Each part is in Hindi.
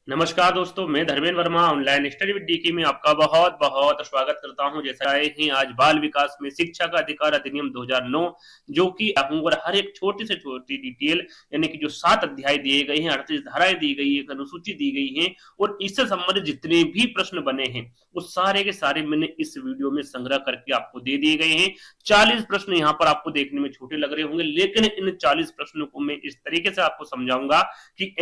नमस्कार दोस्तों, मैं Dharmendra Verma online study with DK में आपका बहुत बहुत स्वागत करता हूं। जैसा आए हैं आज बाल विकास में शिक्षा का अधिकार अधिनियम 2009, जो कि और हर एक छोटी से छोटी डिटेल यानी कि जो 7 अध्याय दिए गए हैं, 38 धाराएं दी गई है, एक अनुसूची दी गई है और इससे संबंधित जितने भी प्रश्न बने हैं वो सारे के सारे मैंने इस वीडियो में संग्रह करके आपको दे दिए गए हैं। 40 प्रश्न यहाँ पर आपको देखने में छोटे लग रहे होंगे, लेकिन इन 40 प्रश्नों को मैं इस तरीके से आपको समझाऊंगा कि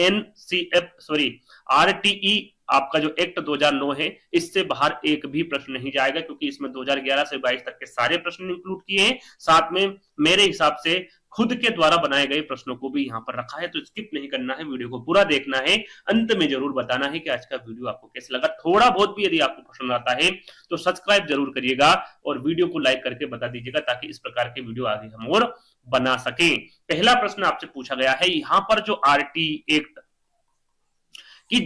आरटीई आपका जो एक्ट 2009 है, इससे बाहर एक भी प्रश्न नहीं जाएगा, क्योंकि इसमें 2011 से 22 तक के सारे प्रश्न इंक्लूड किए हैं। साथ में मेरे हिसाब से खुद के द्वारा बनाए गए प्रश्नों को भी यहां पर रखा है, तो स्किप नहीं करना है, वीडियो को पूरा देखना है। अंत में जरूर बताना है कि आज का वीडियो आपको कैसा लगा। थोड़ा बहुत भी यदि आपको पसंद आता है तो सब्सक्राइब जरूर करिएगा और वीडियो को लाइक करके बता दीजिएगा, ताकि इस प्रकार के वीडियो आगे हम और बना सके। पहला प्रश्न आपसे पूछा गया है, यहां पर जो आरटी एक्ट कि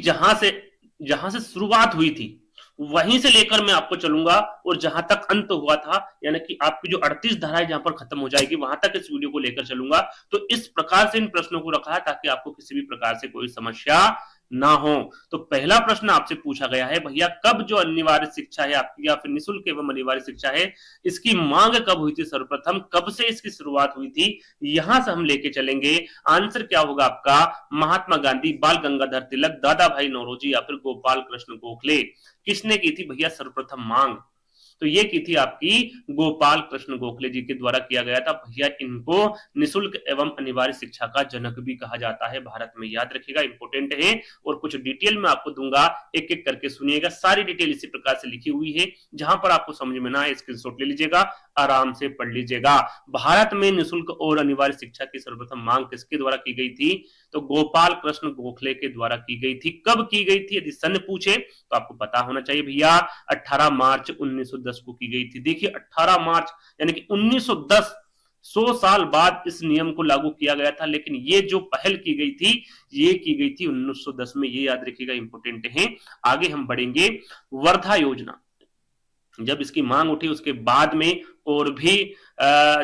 जहां से शुरुआत हुई थी वहीं से लेकर मैं आपको चलूंगा और जहां तक अंत हुआ था, यानी कि आपकी जो 38 धाराएं जहां पर खत्म हो जाएगी वहां तक इस वीडियो को लेकर चलूंगा। तो इस प्रकार से इन प्रश्नों को रखा है ताकि आपको किसी भी प्रकार से कोई समस्या ना हो। तो पहला प्रश्न आपसे पूछा गया है, भैया कब जो अनिवार्य शिक्षा है आपकी या फिर निःशुल्क एवं अनिवार्य शिक्षा है, इसकी मांग कब हुई थी? सर्वप्रथम कब से इसकी शुरुआत हुई थी, यहां से हम लेके चलेंगे। आंसर क्या होगा आपका? महात्मा गांधी, बाल गंगाधर तिलक, दादा भाई नौरोजी या फिर गोपाल कृष्ण गोखले। किसने की थी भैया सर्वप्रथम मांग? तो ये की थी आपकी गोपाल कृष्ण गोखले जी के द्वारा किया गया था। भैया इनको निःशुल्क एवं अनिवार्य शिक्षा का जनक भी कहा जाता है भारत में, याद रखिएगा, इंपोर्टेंट है। और कुछ डिटेल में आपको दूंगा, एक एक करके सुनिएगा। सारी डिटेल इसी प्रकार से लिखी हुई है, जहां पर आपको समझ में ना आए स्क्रीनशॉट ले लीजिएगा, आराम से पढ़ लीजिएगा। भारत में निःशुल्क और अनिवार्य शिक्षा की सर्वप्रथम मांग किसके द्वारा की गई थी? तो गोपाल कृष्ण गोखले के द्वारा की गई थी। कब की गई थी यदि सन पूछे तो आपको पता होना चाहिए भैया, 18 मार्च 1910 को की गई थी। देखिए 18 मार्च यानी कि 1910, 100 साल बाद इस नियम को लागू किया गया था, लेकिन ये जो पहल की गई थी ये की गई थी 1910 में, ये याद रखिएगा, इंपोर्टेंट है। आगे हम बढ़ेंगे। वर्धा योजना जब इसकी मांग उठी उसके बाद में और भी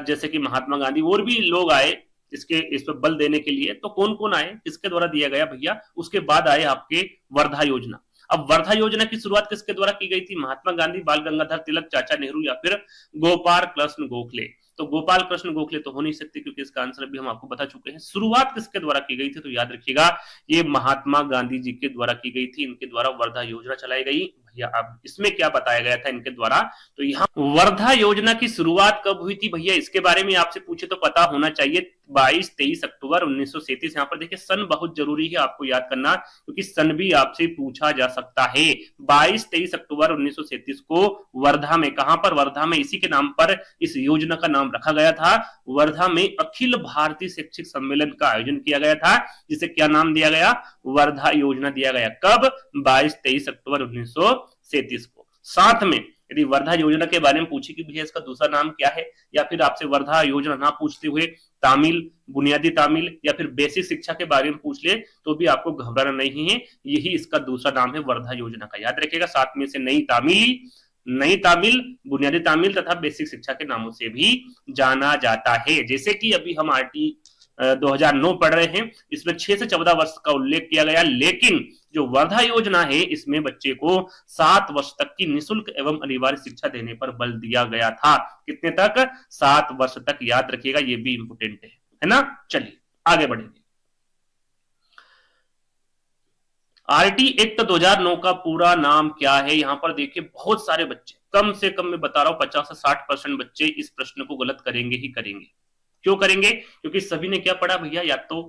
जैसे कि महात्मा गांधी और भी लोग आए इस पर बल देने के लिए, तो कौन कौन आए, किसके द्वारा दिया गया भैया? उसके बाद आए आपके वर्धा योजना। अब वर्धा योजना की शुरुआत किसके द्वारा की गई थी? महात्मा गांधी, बाल गंगाधर तिलक, चाचा नेहरू या फिर गोपाल कृष्ण गोखले। तो गोपाल कृष्ण गोखले तो हो नहीं सकते, क्योंकि इसका आंसर भी हम आपको बता चुके हैं। शुरुआत किसके द्वारा की गई थी? तो याद रखिएगा, ये महात्मा गांधी जी के द्वारा की गई थी। इनके द्वारा वर्धा योजना चलाई गई। भैया अब इसमें क्या बताया गया था इनके द्वारा? तो यहाँ वर्धा योजना की शुरुआत कब हुई थी भैया, इसके बारे में आपसे पूछे तो पता होना चाहिए। 22-23 अक्टूबर 1937। यहाँ पर देखिए सन बहुत जरूरी है आपको याद करना, क्योंकि सन भी आपसे पूछा जा सकता है। 22-23 अक्टूबर 1937 को वर्धा में, कहां पर? वर्धा में। इसी के नाम पर इस योजना का नाम रखा गया था। वर्धा में अखिल भारतीय शैक्षिक सम्मेलन का आयोजन किया गया था, जिसे क्या नाम दिया गया? वर्धा योजना दिया गया। कब? 22-23 अक्टूबर 1937 को। साथ में यदि वर्धा योजना के बारे में पूछे कि भैया इसका दूसरा नाम क्या है, या फिर आपसे वर्धा योजना ना पूछते हुए तामिल, बुनियादी तामिल या फिर बेसिक शिक्षा के बारे में पूछ ले तो भी आपको घबराना नहीं है, यही इसका दूसरा नाम है वर्धा योजना का। याद रखिएगा, साथ में से नई तामिल, बुनियादी तामिल तथा बेसिक शिक्षा के नामों से भी जाना जाता है। जैसे कि अभी हम आरटी 2009 पढ़ रहे हैं, इसमें 6 से 14 वर्ष का उल्लेख किया गया, लेकिन जो वर्धा योजना है इसमें बच्चे को 7 वर्ष तक की निःशुल्क एवं अनिवार्य शिक्षा देने पर बल दिया गया था। कितने तक? 7 वर्ष तक, याद रखिएगा, ये भी इंपोर्टेंट है ना। चलिए आगे बढ़ेंगे। आरटी एक्ट 2009 का पूरा नाम क्या है? यहां पर देखिए बहुत सारे बच्चे, कम से कम मैं बता रहा हूं 50 से 60% बच्चे इस प्रश्न को गलत करेंगे ही करेंगे। क्यों करेंगे? क्योंकि सभी ने क्या पढ़ा भैया, या तो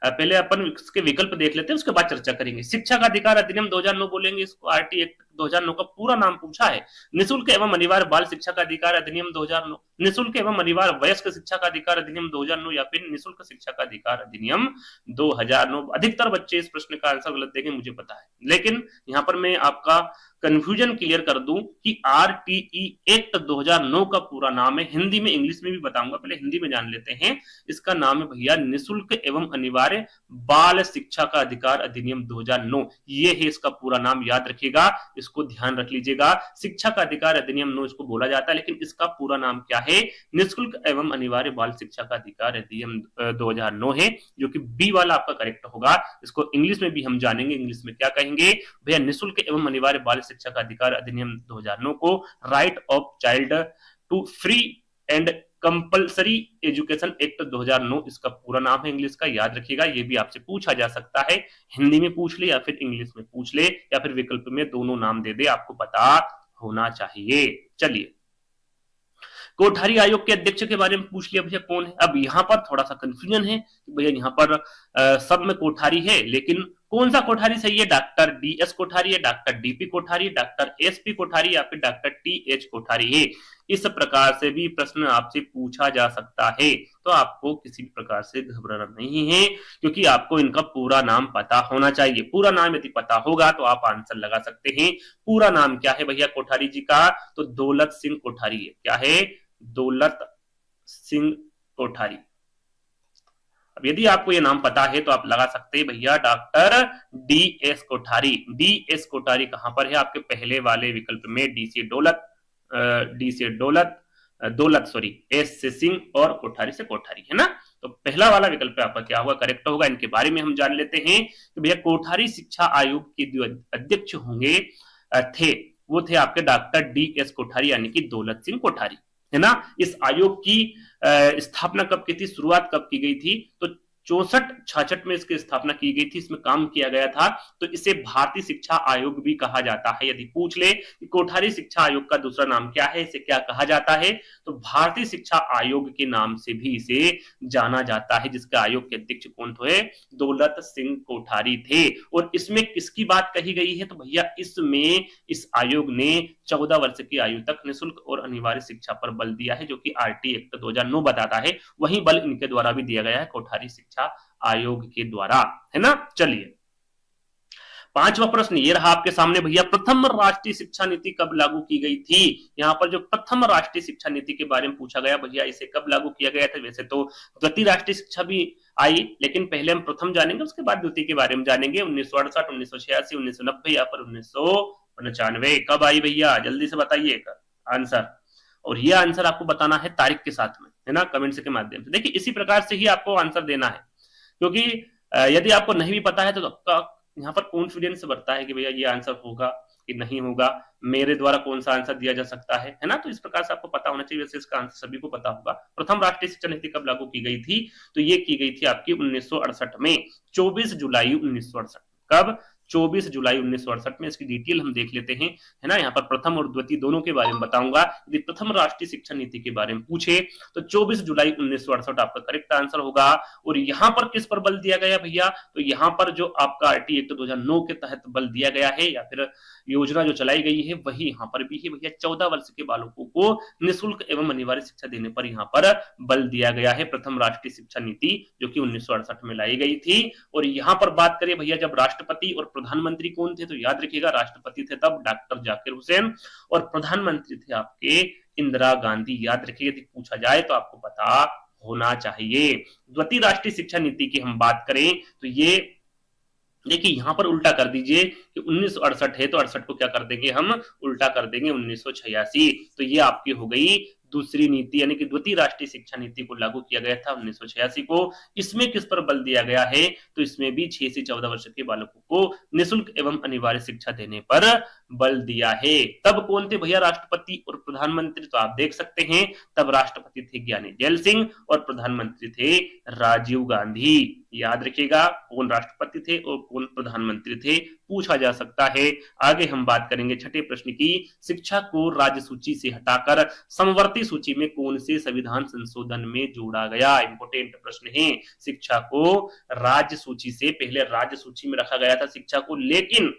पहले अपन इसके विकल्प देख लेते हैं, उसके बाद चर्चा करेंगे। शिक्षा का अधिकार अधिनियम 2009 बोलेंगे इसको, आरटी एक्ट 2009 का पूरा नाम पूछा है। निःशुल्क एवं अनिवार्य बाल शिक्षा का अधिकार अधिनियम 2009, निःशुल्क एवं अनिवार्य वयस्क शिक्षा का अधिकार अधिनियम 2009 या फिर निःशुल्क शिक्षा का अधिकार अधिनियम 2009। अधिकतर बच्चे इस प्रश्न का आंसर गलत देंगे, मुझे पता है, लेकिन यहां पर मैं आपका कंफ्यूजन क्लियर कर दूं कि आरटीई एक्ट 2009 का पूरा नाम है, हिंदी में, इंग्लिश में भी बताऊंगा, पहले हिंदी में जान लेते हैं। इसका नाम है भैया निःशुल्क एवं अनिवार्य बाल शिक्षा का अधिकार अधिनियम 2009। ये है इसका पूरा नाम, याद रखिएगा। इसको ध्यान रख लीजिएगा। शिक्षा का अधिकार अधिनियम 9 इसको बोला जाता है, लेकिन इसका पूरा नाम क्या है? निःशुल्क एवं अनिवार्य बाल शिक्षा का अधिकार अधिनियम 2009 है, जो कि बी वाला आपका करेक्ट होगा। इसको इंग्लिश में भी हम जानेंगे, इंग्लिश में क्या कहेंगे भैया? निःशुल्क एवं अनिवार्य बाल शिक्षा का अधिकार अधिनियम 2009 को right of child to free and compulsory education act 2009 इसका पूरा नाम है इंग्लिश का, याद रखिएगा। ये भी आपसे पूछा जा सकता है, हिंदी में पूछ ले या फिर इंग्लिश में पूछ ले या फिर विकल्प में दोनों नाम दे दे, आपको पता होना चाहिए। चलिए, कोठारी आयोग के अध्यक्ष के बारे में पूछ लिया भैया कौन है। अब यहाँ पर थोड़ा सा कंफ्यूजन है कि भैया यहाँ पर सब में कोठारी है, लेकिन कौन सा कोठारी सही है? Doctor D S. कोठारी है, doctor D P. Kothari, doctor S P. Kothari या फिर डॉक्टर टी.एच. कोठारी है? इस प्रकार से भी प्रश्न आपसे पूछा जा सकता है, तो आपको किसी भी प्रकार से घबराना नहीं है, क्योंकि आपको इनका पूरा नाम पता होना चाहिए। पूरा नाम यदि पता होगा तो आप आंसर लगा सकते हैं। पूरा नाम क्या है भैया कोठारी जी का? तो दौलत सिंह कोठारी है। क्या है? दौलत सिंह कोठारी। अब यदि आपको ये नाम पता है तो आप लगा सकते हैं भैया doctor D S. Kothari. DS. Kothari कहां पर है? आपके पहले वाले विकल्प में डी से दौलत, एस से सिंह और कोठारी से कोठारी, है ना? तो पहला वाला विकल्प आपका क्या होगा? करेक्ट होगा। इनके बारे में हम जान लेते हैं कि भैया कोठारी शिक्षा आयोग के जो अध्यक्ष होंगे थे, वो थे आपके डॉक्टर डी.एस. कोठारी, यानी कि दौलत सिंह कोठारी, है ना? इस आयोग की स्थापना कब की थी? शुरुआत कब की गई थी? तो 64-66 में इसकी स्थापना की गई थी, इसमें काम किया गया था। तो इसे भारतीय शिक्षा आयोग भी कहा जाता है। यदि पूछ ले कि कोठारी शिक्षा आयोग का दूसरा नाम क्या है, इसे क्या कहा जाता है, तो भारतीय शिक्षा आयोग के नाम से भी इसे जाना जाता है, जिसके आयोग के अध्यक्ष कौन थे? दौलत सिंह कोठारी थे। और इसमें किसकी बात कही गई है? तो भैया इसमें इस आयोग ने 14 वर्ष की आयु तक निःशुल्क और अनिवार्य शिक्षा पर बल दिया है, जो कि आरटी एक्ट 2009 बताता है। वही बल इनके द्वारा भी दिया गया है, कोठारी शिक्षा आयोग के द्वारा, है ना? चलिए, पांचवा प्रश्न ये रहा आपके सामने भैया, प्रथम राष्ट्रीय शिक्षा नीति कब लागू की गई थी? यहाँ पर जो प्रथम राष्ट्रीय शिक्षा नीति के बारे में पूछा गया भैया, इसे कब लागू किया गया था? वैसे तो द्वितीय राष्ट्रीय शिक्षा भी आई, लेकिन पहले हम प्रथम जानेंगे, उसके बाद द्वितीय के बारे में जानेंगे। 1968, 1986, 1990 या फिर 1995 कब आई भैया? जल्दी से बताइए आंसर, और ये आंसर आपको बताना है तारीख के साथ में, है ना? कमेंट्स के माध्यम से। देखिए, इसी प्रकार से ही आपको आंसर देना है, क्योंकि यदि आपको नहीं भी पता है तो आपका यहाँ पर कॉन्फिडेंस बढ़ता है कि भैया ये आंसर होगा कि नहीं होगा, मेरे द्वारा कौन सा आंसर दिया जा सकता है ना? तो इस प्रकार से आपको पता होना चाहिए। वैसे इसका आंसर सभी को पता होगा। प्रथम राष्ट्रीय शिक्षा नीति कब लागू की गई थी? तो ये की गई थी आपकी 1968 में, 24 जुलाई 1968। कब? 24 जुलाई 1968 में। इसकी डिटेल हम देख लेते हैं, है ना? यहाँ पर प्रथम और द्वितीय दोनों के बारे में बताऊंगा। यदि प्रथम राष्ट्रीय शिक्षा नीति के बारे में पूछे तो 24 जुलाई 1968 आपका करेक्ट आंसर होगा। और यहाँ पर किस पर बल दिया गया भैया? तो यहाँ पर जो आपका आरटी एक्ट 2009 के तहत बल दिया गया है, या फिर योजना जो चलाई गई है, वही यहाँ पर भी है भैया। 14 वर्ष के बालकों को निःशुल्क एवं अनिवार्य शिक्षा देने पर यहाँ पर बल दिया गया है। प्रथम राष्ट्रीय शिक्षा नीति जो कि 1968 में लाई गई थी। और यहाँ पर बात करें भैया, जब राष्ट्रपति और प्रधानमंत्री कौन थे? तो याद रखिएगा, राष्ट्रपति थे तब डॉक्टर जाकिर हुसैन और प्रधानमंत्री थे आपके इंदिरा गांधी। याद रखिए, यदि पूछा जाए तो आपको पता होना चाहिए। द्वितीय राष्ट्रीय शिक्षा नीति की हम बात करें तो ये देखिए, यहां पर उल्टा कर दीजिए कि 1968 है तो 68 को क्या कर देंगे हम? उल्टा कर देंगे 1986। तो ये आपकी हो गई दूसरी नीति, यानी कि द्वितीय राष्ट्रीय शिक्षा नीति को लागू किया गया था 1986 को। इसमें किस पर बल दिया गया है? तो इसमें भी 6 से 14 वर्ष के बालकों को निःशुल्क एवं अनिवार्य शिक्षा देने पर बल दिया है। तब कौन थे भैया राष्ट्रपति और प्रधानमंत्री? तो आप देख सकते हैं, तब राष्ट्रपति थे ज्ञानी जैल सिंह और प्रधानमंत्री थे राजीव गांधी। याद रखिएगा, कौन राष्ट्रपति थे और कौन प्रधानमंत्री थे, पूछा जा सकता है। आगे हम बात करेंगे छठे प्रश्न की। शिक्षा को राज्य सूची से हटाकर समवर्ती सूची में कौन से संविधान संशोधन में जोड़ा गया? इंपोर्टेंट प्रश्न है। शिक्षा को राज्य सूची से, पहले राज्य सूची में रखा गया था शिक्षा को, लेकिन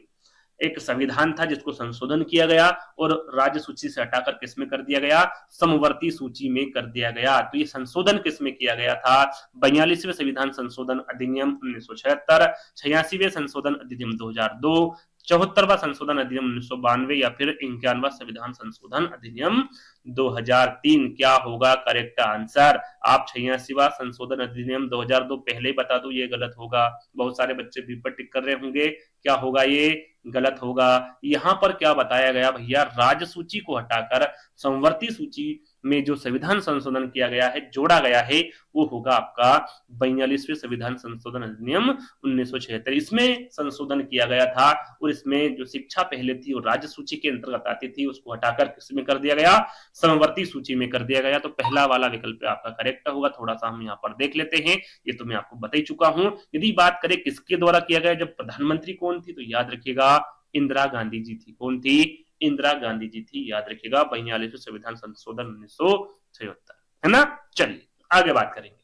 एक संविधान था जिसको संशोधन किया गया और राज्य सूची से हटाकर किसमें कर दिया गया? समवर्ती सूची में कर दिया गया। तो ये संशोधन किसमें किया गया था? 42वें संविधान संशोधन अधिनियम 1976, 86वें संशोधन अधिनियम 2002, 74वां संशोधन अधिनियम 1992 या फिर 51वां संविधान संशोधन अधिनियम 2003। क्या होगा करेक्ट आंसर? आप 86वां संशोधन अधिनियम 2002 पहले ही बता दो, ये गलत होगा। बहुत सारे बच्चे भी पर टिक कर रहे होंगे क्या होगा, ये गलत होगा। यहां पर क्या बताया गया भैया, राज्य सूची को हटाकर संवर्ती सूची में जो संविधान संशोधन किया गया है, जोड़ा गया है, वो होगा आपका 42वें संविधान संशोधन अधिनियम 1976। इसमें संशोधन किया गया था और इसमें जो शिक्षा पहले थी वो राज्य सूची के अंतर्गत आती थी, उसको हटाकर किसमें कर दिया गया, समवर्ती सूची में कर दिया गया। तो पहला वाला विकल्प आपका करेक्ट होगा। थोड़ा सा हम यहाँ पर देख लेते हैं, ये तो मैं आपको बता ही चुका हूं। यदि बात करें किसके द्वारा किया गया, जब प्रधानमंत्री कौन थी, तो याद रखिएगा इंदिरा गांधी जी थी। कौन थी, इंदिरा गांधी जी थी, याद रखिएगा। 42वें संविधान संशोधन 1976, है ना। चलिए आगे बात करेंगे।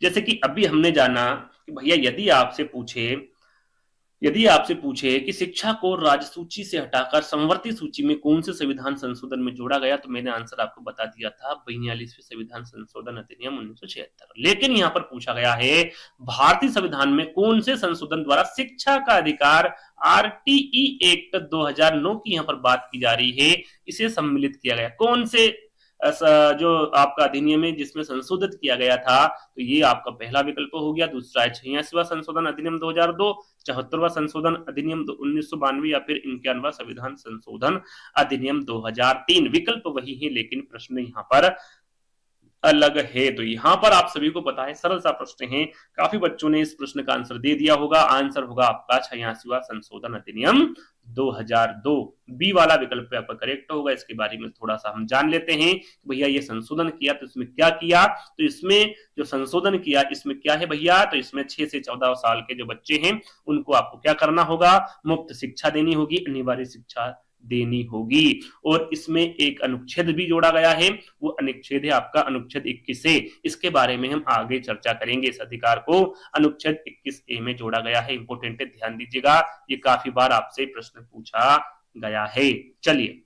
जैसे कि अभी हमने जाना कि भैया यदि आपसे पूछे कि शिक्षा को राज्य सूची से हटाकर संवर्ती सूची में कौन से संविधान संशोधन में जोड़ा गया, तो मैंने आंसर आपको बता दिया था, 42वें संविधान संशोधन अधिनियम 1976। लेकिन यहां पर पूछा गया है भारतीय संविधान में कौन से संशोधन द्वारा शिक्षा का अधिकार, आरटीई एक्ट 2009 की यहां पर बात की जा रही है, इसे सम्मिलित किया गया। कौन से जो आपका अधिनियम है जिसमें संशोधित किया गया था, तो ये आपका पहला विकल्प हो गया। दूसरा है 86वां संशोधन अधिनियम 2002, 74वां संशोधन अधिनियम 1992 या फिर 91वां संविधान संशोधन अधिनियम 2003। विकल्प वही है लेकिन प्रश्न यहाँ पर अलग है। तो यहां पर आप सभी को पता है, सरल सा प्रश्न है, काफी बच्चों ने इस प्रश्न का आंसर दे दिया होगा। आंसर होगा आपका 86वां संशोधन अधिनियम 2002। बी वाला विकल्प आपका करेक्ट होगा। इसके बारे में थोड़ा सा हम जान लेते हैं कि भैया ये संशोधन किया तो इसमें क्या किया। तो इसमें जो संशोधन किया इसमें क्या है भैया, तो इसमें 6 से 14 साल के जो बच्चे हैं उनको आपको क्या करना होगा, मुफ्त शिक्षा देनी होगी, अनिवार्य शिक्षा देनी होगी। और इसमें एक अनुच्छेद भी जोड़ा गया है, वो अनुच्छेद है आपका अनुच्छेद 21A। इसके बारे में हम आगे चर्चा करेंगे। इस अधिकार को अनुच्छेद 21A में जोड़ा गया है। इंपोर्टेंट है, ध्यान दीजिएगा, ये काफी बार आपसे प्रश्न पूछा गया है। चलिए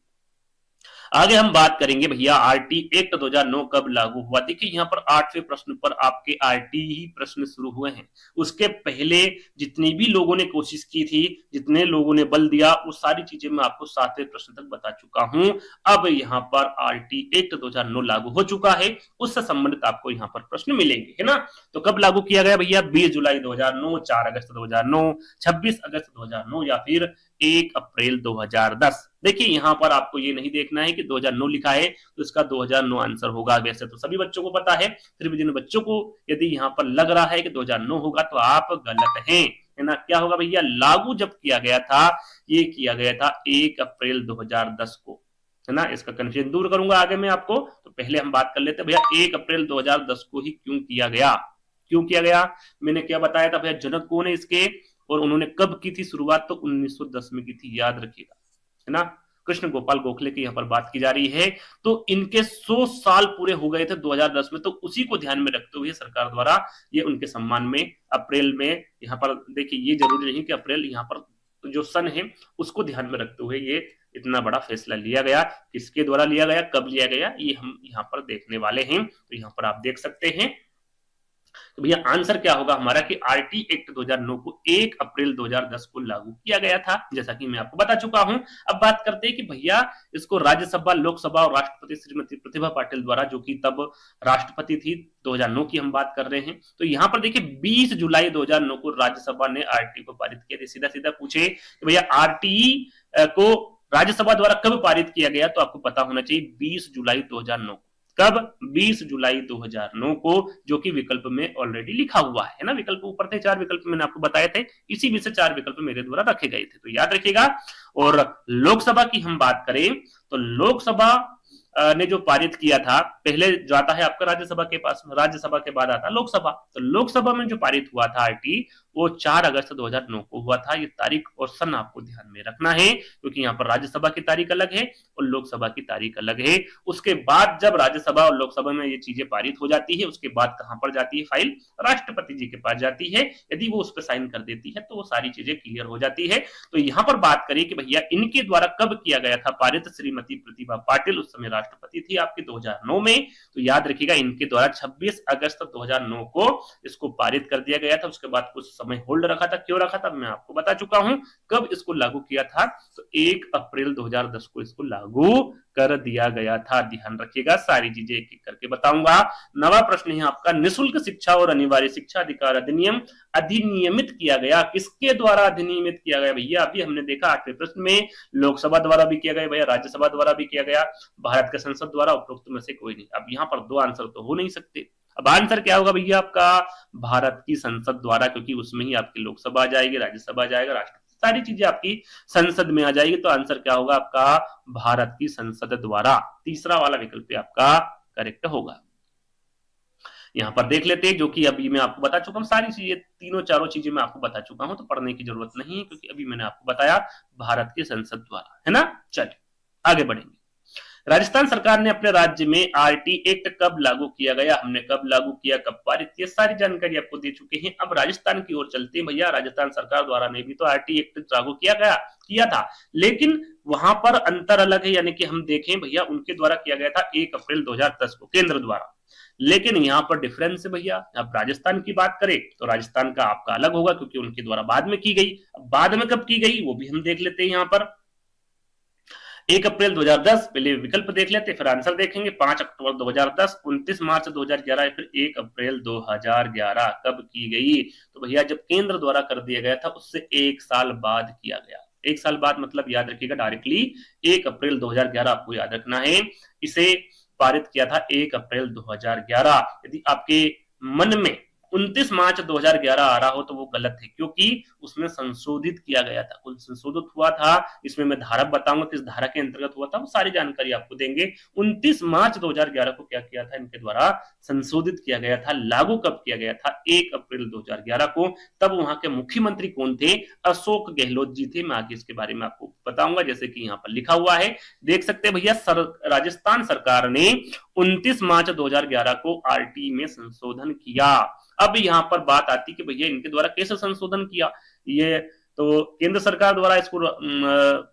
आगे हम बात करेंगे भैया आरटी एक्ट 2009 कब लागू हुआ। देखिए यहाँ पर 8वें प्रश्न पर आपके आरटी ही प्रश्न शुरू हुए हैं। उसके पहले जितनी भी लोगों ने कोशिश की थी, जितने लोगों ने बल दिया, वो सारी चीजें मैं आपको 7वें प्रश्न तक बता चुका हूं। अब यहाँ पर आरटी एक्ट 2009 लागू हो चुका है, उससे संबंधित आपको यहाँ पर प्रश्न मिलेंगे, है ना। तो कब लागू किया गया भैया, 20 जुलाई 2009, 4 अगस्त 2009, 26 अगस्त 2009 या फिर 1 अप्रैल 2010। देखिए यहां पर आपको ये नहीं देखना है कि 2009 लिखा है तो इसका 2009 आंसर होगा। वैसे तो सभी बच्चों को पता है, फिर भी जिन बच्चों को यदि यहां पर लग रहा है कि 2009 होगा तो आप गलत हैं, है ना। क्या होगा भैया, लागू जब किया गया था, ये किया गया था 1 अप्रैल 2010 को, है ना। इसका कंफ्यूजन दूर करूंगा आगे मैं आपको। तो पहले हम बात कर लेते हैं भैया 1 अप्रैल 2010 को ही क्यों किया गया। क्यों किया गया, मैंने क्या बताया था भैया, जनक कौन है इसके और उन्होंने कब की थी शुरुआत, तो 1910 में की थी, याद रखिएगा, है ना। कृष्ण गोपाल गोखले की यहाँ पर बात की जा रही है। तो इनके 100 साल पूरे हो गए थे 2010 में, तो उसी को ध्यान में रखते हुए सरकार द्वारा ये उनके सम्मान में अप्रैल में, यहाँ पर देखिए ये जरूरी नहीं कि अप्रैल, यहाँ पर जो सन है उसको ध्यान में रखते हुए ये इतना बड़ा फैसला लिया गया। किसके द्वारा लिया गया, कब लिया गया, ये हम यहाँ पर देखने वाले हैं। तो यहाँ पर आप देख सकते हैं। तो भैया आंसर क्या होगा हमारा कि आरटी एक्ट 2009 को 1 अप्रैल 2010 को लागू किया गया था, जैसा कि मैं आपको बता चुका हूं। अब बात करते हैं कि भैया इसको राज्यसभा, लोकसभा और राष्ट्रपति श्रीमती प्रतिभा पाटिल द्वारा, जो कि तब राष्ट्रपति थी, 2009 की हम बात कर रहे हैं। तो यहां पर देखिए 20 जुलाई 2009 को राज्यसभा ने आरटी को पारित किया। सीधा सीधा पूछे कि भैया आरटी को राज्यसभा द्वारा कब पारित किया गया, तो आपको पता होना चाहिए 20 जुलाई 2009। कब, 20 जुलाई 2009 को, जो कि विकल्प में ऑलरेडी लिखा हुआ है ना। विकल्प ऊपर थे, 4 विकल्प मैंने आपको बताए थे, इसी में से 4 विकल्प मेरे द्वारा रखे गए थे, तो याद रखिएगा। और लोकसभा की हम बात करें तो लोकसभा ने जो पारित किया था, पहले जाता है आपका राज्यसभा के पास, राज्यसभा के बाद आता लोकसभा। तो लोकसभा में जो पारित हुआ था आरटी, वो 4 अगस्त 2009 को हुआ था। ये तारीख और सन आपको ध्यान में रखना है, क्योंकि यहाँ पर राज्यसभा की तारीख अलग है और लोकसभा की तारीख अलग है। उसके बाद जब राज्यसभा और लोकसभा में ये चीजें पारित हो जाती है, उसके बाद कहां पर जाती है फाइल, राष्ट्रपति जी के पास जाती है। यदि वो उस पर साइन कर देती है तो वो सारी चीजें क्लियर हो जाती है। तो यहाँ पर बात करें कि भैया इनके द्वारा कब किया गया था पारित, श्रीमती प्रतिभा पाटिल उस समय राष्ट्रपति थी आपकी 2009 में। तो याद रखिएगा इनके द्वारा 26 अगस्त 2009 को इसको पारित कर दिया गया था। उसके बाद कुछ समय होल्ड रखा था। क्यों रखा था मैं आपको बता चुका हूं। कब इसको लागू किया था, तो 1 अप्रैल 2010 को इसको लागू कर दिया गया था। ध्यान रखिएगा, सारी चीजें एक एक करके बताऊंगा। नवा प्रश्न है आपका, निःशुल्क शिक्षा और अनिवार्य शिक्षा अधिकार अधिनियम अधिनियमित किया गया, किसके द्वारा अधिनियमित किया गया भैया। अभी हमने देखा 8वें प्रश्न में लोकसभा द्वारा भी किया गया भैया, राज्यसभा द्वारा भी किया गया, भारत के संसद द्वारा, उपरोक्त में से कोई नहीं। अब यहाँ पर दो आंसर तो हो नहीं सकते। अब आंसर क्या होगा भैया आपका, भारत की संसद द्वारा, क्योंकि उसमें ही आपकी लोकसभा आ जाएगी, राज्यसभा आ जाएगा, राष्ट्रपति, सारी चीजें आपकी संसद में आ जाएगी। तो आंसर क्या होगा आपका, भारत की संसद द्वारा। तीसरा वाला विकल्प आपका करेक्ट होगा। यहां पर देख लेते हैं, जो कि अभी मैं आपको बता चुका हूं, सारी चीजें तीनों चारों चीजें मैं आपको बता चुका हूं, तो पढ़ने की जरूरत नहीं है, क्योंकि अभी मैंने आपको बताया भारत की संसद द्वारा, है ना। चलिए आगे बढ़ेंगे। राजस्थान सरकार ने अपने राज्य में आरटी एक्ट कब लागू किया गया, हमने कब लागू किया, कब पारित किया, सारी जानकारी आपको दे चुके हैं। अब राजस्थान की ओर चलते हैं भैया। राजस्थान सरकार द्वारा ने भी तो आरटी एक्ट लागू किया था, लेकिन वहां पर अंतर अलग है। यानी कि हम देखें भैया, उनके द्वारा किया गया था 1 अप्रैल 2010 को केंद्र द्वारा, लेकिन यहां पर डिफरेंस है भैया। अब राजस्थान की बात करें तो राजस्थान का आपका अलग होगा, क्योंकि उनके द्वारा बाद में की गई। बाद में कब की गई वो भी हम देख लेते हैं। यहां पर 1 अप्रैल 2010, पहले विकल्प देख लेते फिर आंसर देखेंगे। 5 अक्टूबर 2010, 29 मार्च 2011 या फिर 1 अप्रैल 2011 कब की गई, तो भैया जब केंद्र द्वारा कर दिया गया था उससे 1 साल बाद किया गया। 1 साल बाद मतलब याद रखिएगा डायरेक्टली 1 अप्रैल 2011 आपको याद रखना है। इसे पारित किया था 1 अप्रैल 2011। यदि आपके मन में 29 मार्च 2011 आ रहा हो तो वो गलत है, क्योंकि उसमें संशोधित किया गया था, कुल संशोधित हुआ था। इसमें मैं धारा बताऊंगा किस धारा के अंतर्गत हुआ था, वो सारी जानकारी आपको देंगे। 29 मार्च 2011 को क्या किया था, इनके द्वारा संशोधित किया गया था। लागू कब किया गया था, 1 अप्रैल 2011 को। तब वहां के मुख्यमंत्री कौन थे, अशोक गहलोत जी थे। मैं आगे इसके बारे में आपको बताऊंगा, जैसे कि यहाँ पर लिखा हुआ है, देख सकते हैं भैया। राजस्थान सरकार ने 29 मार्च 2011 को आरटी में संशोधन किया। अब यहां पर बात आती कि भैया इनके द्वारा कैसे संशोधन किया, ये तो केंद्र सरकार द्वारा इसको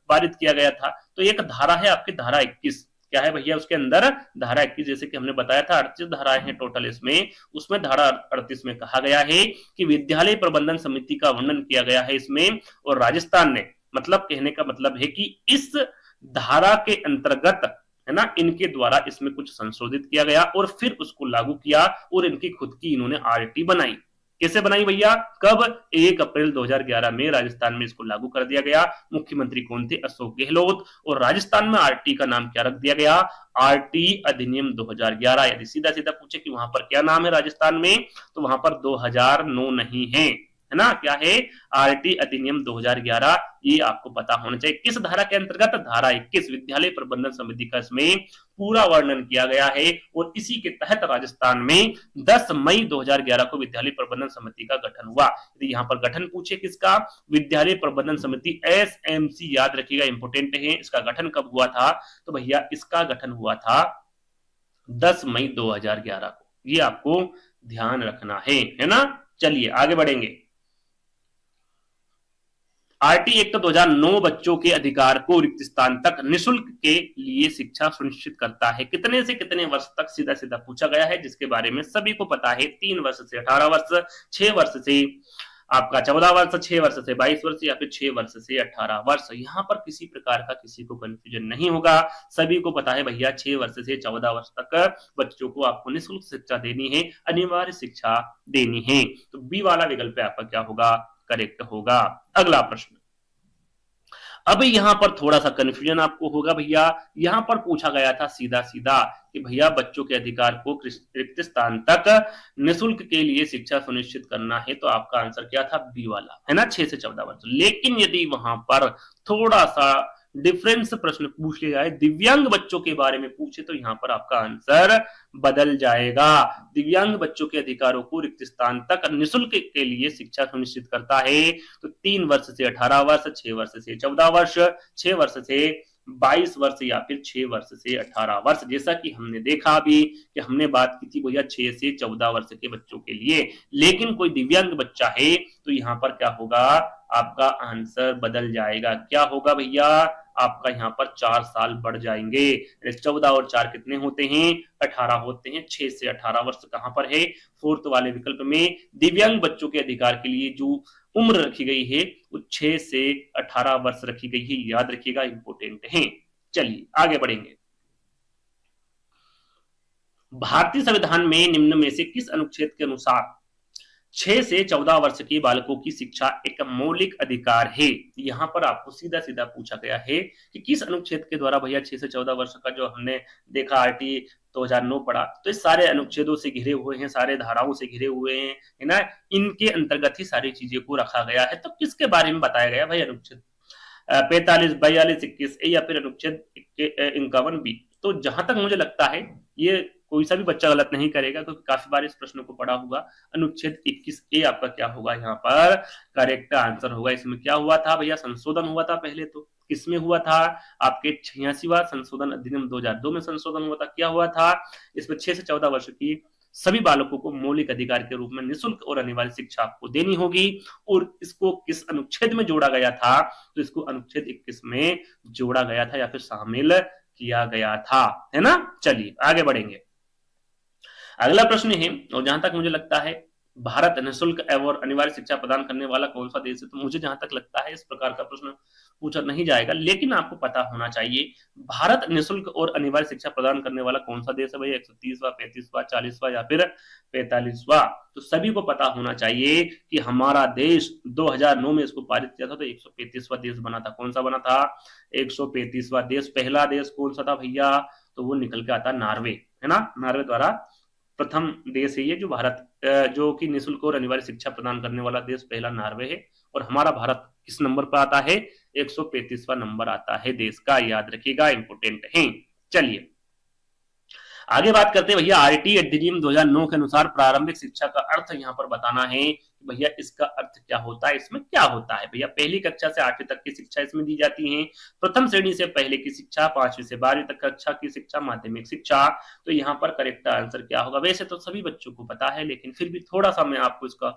पारित किया गया था। तो एक धारा है आपकी, धारा 21, क्या है भैया उसके अंदर, धारा 21, जैसे कि हमने बताया था 38 धाराएं हैं टोटल इसमें। उसमें धारा 38 में कहा गया है कि विद्यालय प्रबंधन समिति का वर्णन किया गया है इसमें। और राजस्थान ने, मतलब कहने का मतलब है कि इस धारा के अंतर्गत, है ना, इनके द्वारा इसमें कुछ संशोधित किया गया और फिर उसको लागू किया, और इनकी खुद की इन्होंने आरटी बनाई। कैसे बनाई भैया, कब, 1 अप्रैल 2011 में राजस्थान में इसको लागू कर दिया गया। मुख्यमंत्री कौन थे, अशोक गहलोत। और राजस्थान में आरटी का नाम क्या रख दिया गया, आरटी अधिनियम 2011। यदि सीधा सीधा पूछे कि वहां पर क्या नाम है राजस्थान में, तो वहां पर 2009 नहीं है, है ना, क्या है, आरटी अधिनियम 2011। ये आपको पता होना चाहिए। किस धारा के अंतर्गत, धारा 21, विद्यालय प्रबंधन समिति का इसमें पूरा वर्णन किया गया है। और इसी के तहत राजस्थान में 10 मई 2011 को विद्यालय प्रबंधन समिति का गठन हुआ। यदि यहाँ पर गठन पूछे किसका, विद्यालय प्रबंधन समिति, एसएमसी, याद रखिएगा, इंपोर्टेंट है। इसका गठन कब हुआ था, तो भैया इसका गठन हुआ था 10 मई 2011 को। ये आपको ध्यान रखना है ना। चलिए आगे बढ़ेंगे। आरटी एक्ट 2009 बच्चों के अधिकार को रिक्त स्थान तक निःशुल्क के लिए शिक्षा सुनिश्चित करता है। कितने से कितने वर्ष तक, सीधा सीधा पूछा गया है, जिसके बारे में सभी को पता है। 3 वर्ष से 18 वर्ष, 6 वर्ष से आपका 14 वर्ष, 6 वर्ष से 22 वर्ष, या फिर 6 वर्ष से 18 वर्ष। यहाँ पर किसी प्रकार का किसी को कंफ्यूजन नहीं होगा, सभी को पता है भैया 6 वर्ष से 14 वर्ष तक बच्चों को आपको निःशुल्क शिक्षा देनी है, अनिवार्य शिक्षा देनी है। तो बी वाला विकल्प आपका क्या होगा, करेक्ट होगा। अगला प्रश्न, अब यहां पर थोड़ा सा कंफ्यूजन आपको होगा भैया। यहां पर पूछा गया था सीधा सीधा कि भैया बच्चों के अधिकार को रिक्त स्थान तक निःशुल्क के लिए शिक्षा सुनिश्चित करना है, तो आपका आंसर क्या था, बी वाला, है ना, 6 से 14 वर्ष। लेकिन यदि वहां पर थोड़ा सा डिफरेंस प्रश्न पूछ लिया जाए, दिव्यांग बच्चों के बारे में पूछे, तो यहां पर आपका आंसर बदल जाएगा। दिव्यांग बच्चों के अधिकारों को रिक्त स्थान तक निःशुल्क के लिए शिक्षा सुनिश्चित करता है, तो 3 वर्ष से 18 वर्ष, 6 वर्ष से 14 वर्ष, 6 वर्ष से 22 वर्ष, या फिर 6 वर्ष से 18 वर्ष। जैसा कि हमने देखा अभी कि हमने बात की थी भैया 6 से 14 वर्ष के बच्चों के लिए, लेकिन कोई दिव्यांग बच्चा है तो यहाँ पर क्या होगा, आपका आंसर बदल जाएगा। क्या होगा भैया, आपका यहाँ पर 4 साल बढ़ जाएंगे। 14 और 4 कितने होते हैं? 18 होते हैं। 6 से 18 वर्ष कहां पर है? फोर्थ वाले विकल्प में। दिव्यांग बच्चों के अधिकार के लिए जो उम्र रखी गई है वो 6 से 18 वर्ष रखी गई है, याद रखिएगा, इंपोर्टेंट है। चलिए आगे बढ़ेंगे। भारतीय संविधान में निम्न में से किस अनुच्छेद के अनुसार 6 से 14 वर्ष के बालकों की शिक्षा एक मौलिक अधिकार है? यहां पर आपको सीधा सीधा पूछा गया है कि किस अनुच्छेद के द्वारा भैया 6 से 14 वर्ष का जो हमने देखा आरटी 2009 पढ़ा, तो इस सारे अनुच्छेदों से घिरे हुए हैं, सारे धाराओं से घिरे हुए हैं, है ना, इनके अंतर्गत ही सारी चीजें को रखा गया है। तो किसके बारे में बताया गया भाई? अनुच्छेद 45, 42, 21 या फिर अनुच्छेद 51 बी। तो जहां तक मुझे लगता है ये कोई सा भी बच्चा गलत नहीं करेगा, क्योंकि काफी बार इस प्रश्न को पढ़ा होगा। अनुच्छेद 21 ए आपका क्या होगा? यहाँ पर करेक्ट आंसर होगा। इसमें क्या हुआ था भैया? संशोधन हुआ था। पहले तो किसमें हुआ था? आपके 86वां संशोधन अधिनियम 2002 में संशोधन हुआ था। क्या हुआ था? इसमें 6 से 14 वर्ष की सभी बालकों को मौलिक अधिकार के रूप में निःशुल्क और अनिवार्य शिक्षा आपको देनी होगी। और इसको किस अनुच्छेद में जोड़ा गया था? तो इसको अनुच्छेद 21 में जोड़ा गया था या फिर शामिल किया गया था, है ना। चलिए आगे बढ़ेंगे। अगला प्रश्न है, और जहां तक मुझे लगता है भारत निःशुल्क एवं अनिवार्य शिक्षा प्रदान करने वाला कौन सा देश है? तो मुझे जहां तक लगता है इस प्रकार का प्रश्न पूछा नहीं जाएगा, लेकिन आपको पता होना चाहिए भारत निःशुल्क और अनिवार्य शिक्षा प्रदान करने वाला कौन सा देश है भैया? 130वां, 35वां, 40वां या फिर 45वां? तो सभी को पता होना चाहिए कि हमारा देश 2009 में इसको पारित किया था, तो 135वां देश बना था। कौन सा बना था? 135वां देश। पहला देश कौन सा था भैया? तो वो निकल के आता नार्वे, है ना। नार्वे द्वारा प्रथम देश है ये जो भारत जो कि निःशुल्क और अनिवार्य शिक्षा प्रदान करने वाला देश पहला नार्वे है। और हमारा भारत किस नंबर पर आता है? 135वां नंबर आता है देश का, याद रखिएगा, इंपोर्टेंट है। चलिए आगे बात करते हैं भैया। आरटी अधिनियम 2009 के अनुसार प्रारंभिक शिक्षा का अर्थ यहाँ पर बताना है कि भैया इसका अर्थ क्या होता है, इसमें क्या होता है भैया? पहली कक्षा से 8वीं तक की शिक्षा इसमें दी जाती है। प्रथम श्रेणी से पहले की शिक्षा, 5वीं से 12वीं तक कक्षा की शिक्षा, माध्यमिक शिक्षा। तो यहाँ पर करेक्ट आंसर क्या होगा? वैसे तो सभी बच्चों को पता है, लेकिन फिर भी थोड़ा सा मैं आपको इसका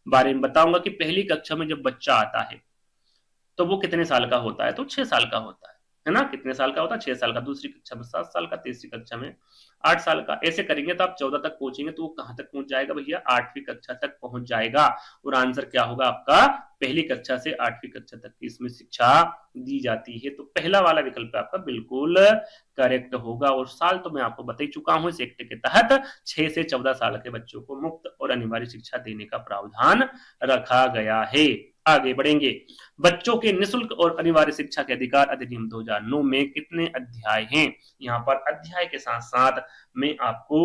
बारे में बताऊंगा कि पहली कक्षा में जब बच्चा आता है तो वो कितने साल का होता है? तो 6 साल का होता है ना। कितने साल का होता है? 6 साल का। दूसरी कक्षा में 7 साल का, तीसरी कक्षा में 8 साल का। ऐसे करेंगे तो आप 14 तक पहुंचेंगे तो वो कहां तक पहुंच जाएगा भैया? 8वीं कक्षा तक पहुंच जाएगा। और आंसर क्या होगा आपका? पहली कक्षा से 8वीं कक्षा तक की इसमें शिक्षा दी जाती है। तो पहला वाला विकल्प आपका बिल्कुल करेक्ट होगा। और साल तो मैं आपको बता ही चुका हूं, इस एक्ट के तहत 6 से 14 साल के बच्चों को मुफ्त और अनिवार्य शिक्षा देने का प्रावधान रखा गया है। आगे बढ़ेंगे। बच्चों के निःशुल्क और अनिवार्य शिक्षा के अधिकार अधिनियम 2009 में कितने अध्याय हैं? यहाँ पर अध्याय के साथ साथ मैं आपको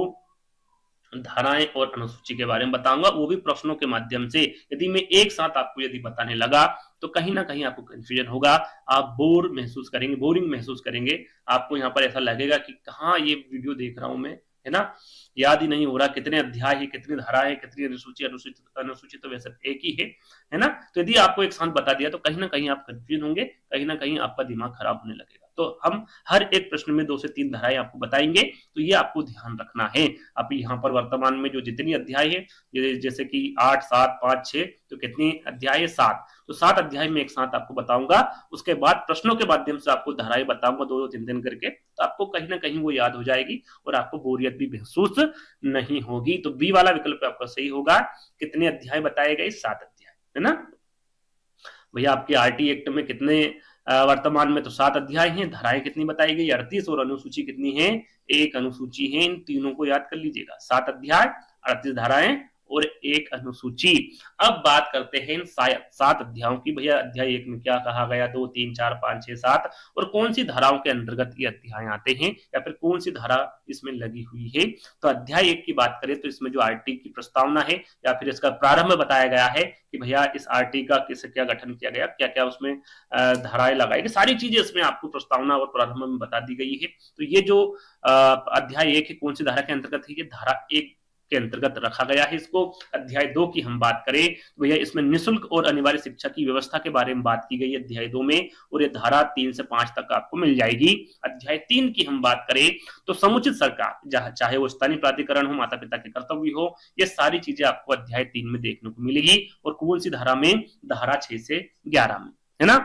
धाराएं और अनुसूची के बारे में बताऊंगा, वो भी प्रश्नों के माध्यम से। यदि मैं एक साथ आपको यदि बताने लगा तो कहीं ना कहीं आपको कंफ्यूजन होगा, आप बोर महसूस करेंगे, बोरिंग महसूस करेंगे। आपको यहाँ पर ऐसा लगेगा कि कहाँ ये वीडियो देख रहा हूं मैं, है ना, याद ही नहीं हो रहा कितने अध्याय है, कितनी धाराएं है, कितनी अनुसूची। अनुसूची तो वैसे एक ही है ना। तो यदि आपको एक साथ बता दिया तो कहीं ना कहीं आप कंफ्यूज होंगे, कहीं ना कहीं आपका दिमाग खराब होने लगेगा। तो हम हर एक प्रश्न में 2 से 3 धाराएं आपको बताएंगे, तो ये आपको ध्यान रखना है। अब यहाँ पर वर्तमान में जो जितनी अध्याय है, जैसे कि 8, 7, 5, 6, तो कितनी अध्याय है? 7। तो 7 अध्याय में एक साथ आपको बताऊंगा। उसके बाद प्रश्नों के माध्यम से आपको धाराएं बताऊंगा 2-2, 3-3 करके, तो आपको कहीं ना कहीं वो याद हो जाएगी और आपको बोरियत भी महसूस नहीं होगी। तो बी वाला विकल्प आपका सही होगा। कितने अध्याय बताए गए? 7 अध्याय, है ना भैया। आपके आरटी एक्ट में कितने वर्तमान में? तो 7 अध्याय हैं। धाराएं कितनी बताई गई? 38। और अनुसूची कितनी है? 1 अनुसूची है। इन तीनों को याद कर लीजिएगा। 7 अध्याय, 38 धाराएं और 1 अनुसूची। अब बात करते हैं इन 7 अध्यायों की। भैया अध्याय 1 में क्या कहा गया? 2, 3, 4, 5, 6, 7 और कौन सी धाराओं के अंतर्गत ये अध्याय आते हैं या फिर कौन सी धारा इसमें लगी हुई है? तो अध्याय 1 की बात करें तो इसमें जो आरटी की प्रस्तावना है या फिर इसका प्रारंभ बताया गया है कि भैया इस आरटी का किससे क्या गठन किया गया, क्या क्या उसमें धाराएं लगाई गई, सारी चीजें इसमें आपको प्रस्तावना और प्रारंभ में बता दी गई है। तो ये जो अध्याय 1 है कौन सी धारा के अंतर्गत है? ये धारा 1 के अंतर्गत रखा गया है इसको। अध्याय 2 की हम बात करें तो भैया इसमें निःशुल्क और अनिवार्य शिक्षा की व्यवस्था के बारे में बात की गई है अध्याय 2 में, और ये धारा 3 से 5 तक आपको मिल जाएगी। अध्याय 3 की हम बात करें तो समुचित सरकार, चाहे वो स्थानीय प्राधिकरण हो, माता पिता के कर्तव्य हो, ये सारी चीजें आपको अध्याय 3 में देखने को मिलेगी। और कौन सी धारा में? धारा 6 से 11 में, है ना।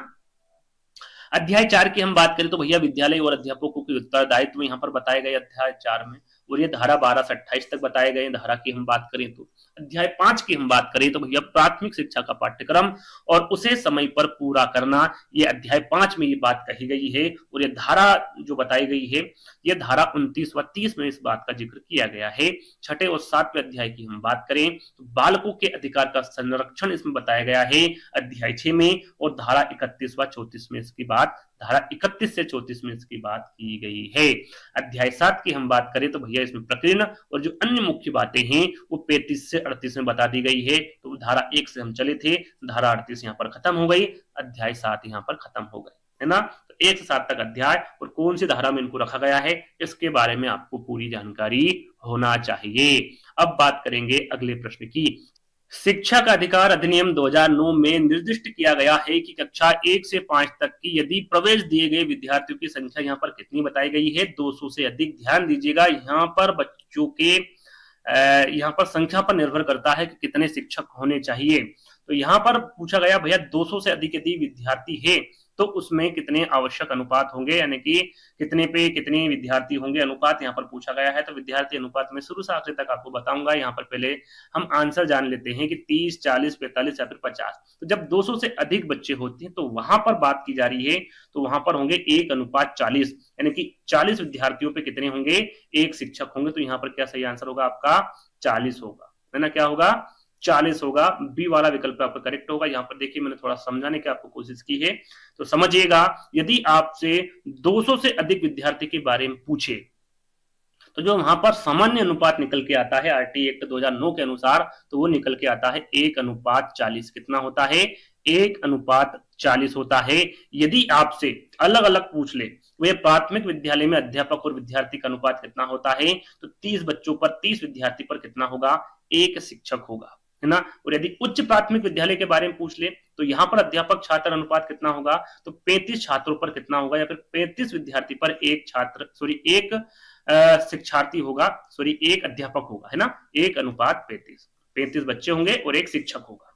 अध्याय 4 की हम बात करें तो भैया विद्यालय और अध्यापकों के उत्तरदायित्व यहाँ पर बताए गए अध्याय 4 में, और ये धारा 12 से 28 तक बताए गए। धारा की हम बात करें तो अध्याय 5 की हम बात करें तो भैया प्राथमिक शिक्षा का पाठ्यक्रम और उसे समय पर पूरा करना, ये अध्याय 5 में ये बात कही गई है। और ये धारा जो बताई गई है, ये धारा 29 व 30 में इस बात का जिक्र किया गया है। छठे और 7वें अध्याय की हम बात करें तो बालकों के अधिकार का संरक्षण इसमें बताया गया है अध्याय 6 में, और धारा 31 व 34 में इसकी बात, धारा 31 से 34 में इसकी बात की गई है। अध्याय 7 की हम बात करें तो भैया इसमें प्रकीर्ण और जो अन्य मुख्य बातें हैं वो 35 से 38 में बता दी गई है। तो धारा 1 से हम चले थे, धारा 38 यहाँ पर खत्म हो गई, अध्याय 7 यहाँ पर खत्म हो गए, है ना। तो 1 से 7 तक अध्याय और कौन सी धारा में इनको रखा गया है इसके बारे में आपको पूरी जानकारी होना चाहिए। अब बात करेंगे अगले प्रश्न की। शिक्षा का अधिकार अधिनियम 2009 में निर्दिष्ट किया गया है कि कक्षा 1 से 5 तक की यदि प्रवेश दिए गए विद्यार्थियों की संख्या यहाँ पर कितनी बताई गई है, 200 से अधिक। ध्यान दीजिएगा, यहाँ पर बच्चों के यहाँ पर संख्या पर निर्भर करता है कि कितने शिक्षक होने चाहिए। तो यहाँ पर पूछा गया भैया 200 से अधिक यदि विद्यार्थी है तो उसमें कितने आवश्यक अनुपात होंगे, यानी कि कितने पे कितने विद्यार्थी होंगे, अनुपात यहाँ पर पूछा गया है। तो विद्यार्थी अनुपात में शुरू से आखिर तक आपको बताऊंगा। यहाँ पर पहले हम आंसर जान लेते हैं कि 30, 40, 45 या फिर 50। तो जब 200 से अधिक बच्चे होते हैं तो वहां पर बात की जा रही है, तो वहां पर होंगे 1:40, यानी कि 40 विद्यार्थियों पे कितने होंगे, 1 शिक्षक होंगे। तो यहाँ पर क्या सही आंसर होगा आपका, 40 होगा, है ना। क्या होगा, 40 होगा। बी वाला विकल्प आपका करेक्ट होगा। यहाँ पर देखिए मैंने थोड़ा समझाने की आपको कोशिश की है, तो समझिएगा। यदि आपसे 200 से अधिक विद्यार्थी के बारे में पूछे तो जो वहां पर सामान्य अनुपात निकल के आता है आरटी एक्ट 2009 के अनुसार, तो वो निकल के आता है 1:40। कितना होता है, 1:40 होता है। यदि आपसे अलग अलग पूछ ले वे प्राथमिक विद्यालय में अध्यापक और विद्यार्थी का अनुपात कितना होता है, तो 30 बच्चों पर 30 विद्यार्थी पर कितना होगा, 1 शिक्षक होगा, है ना। और यदि उच्च प्राथमिक विद्यालय के बारे में पूछ ले तो यहाँ पर अध्यापक छात्र अनुपात कितना होगा, तो 35 छात्रों पर कितना होगा, या फिर 35 विद्यार्थी पर 1 छात्र, सॉरी 1 शिक्षार्थी होगा, सॉरी 1 अध्यापक होगा, है ना। 1:35, 35 बच्चे होंगे और 1 शिक्षक होगा।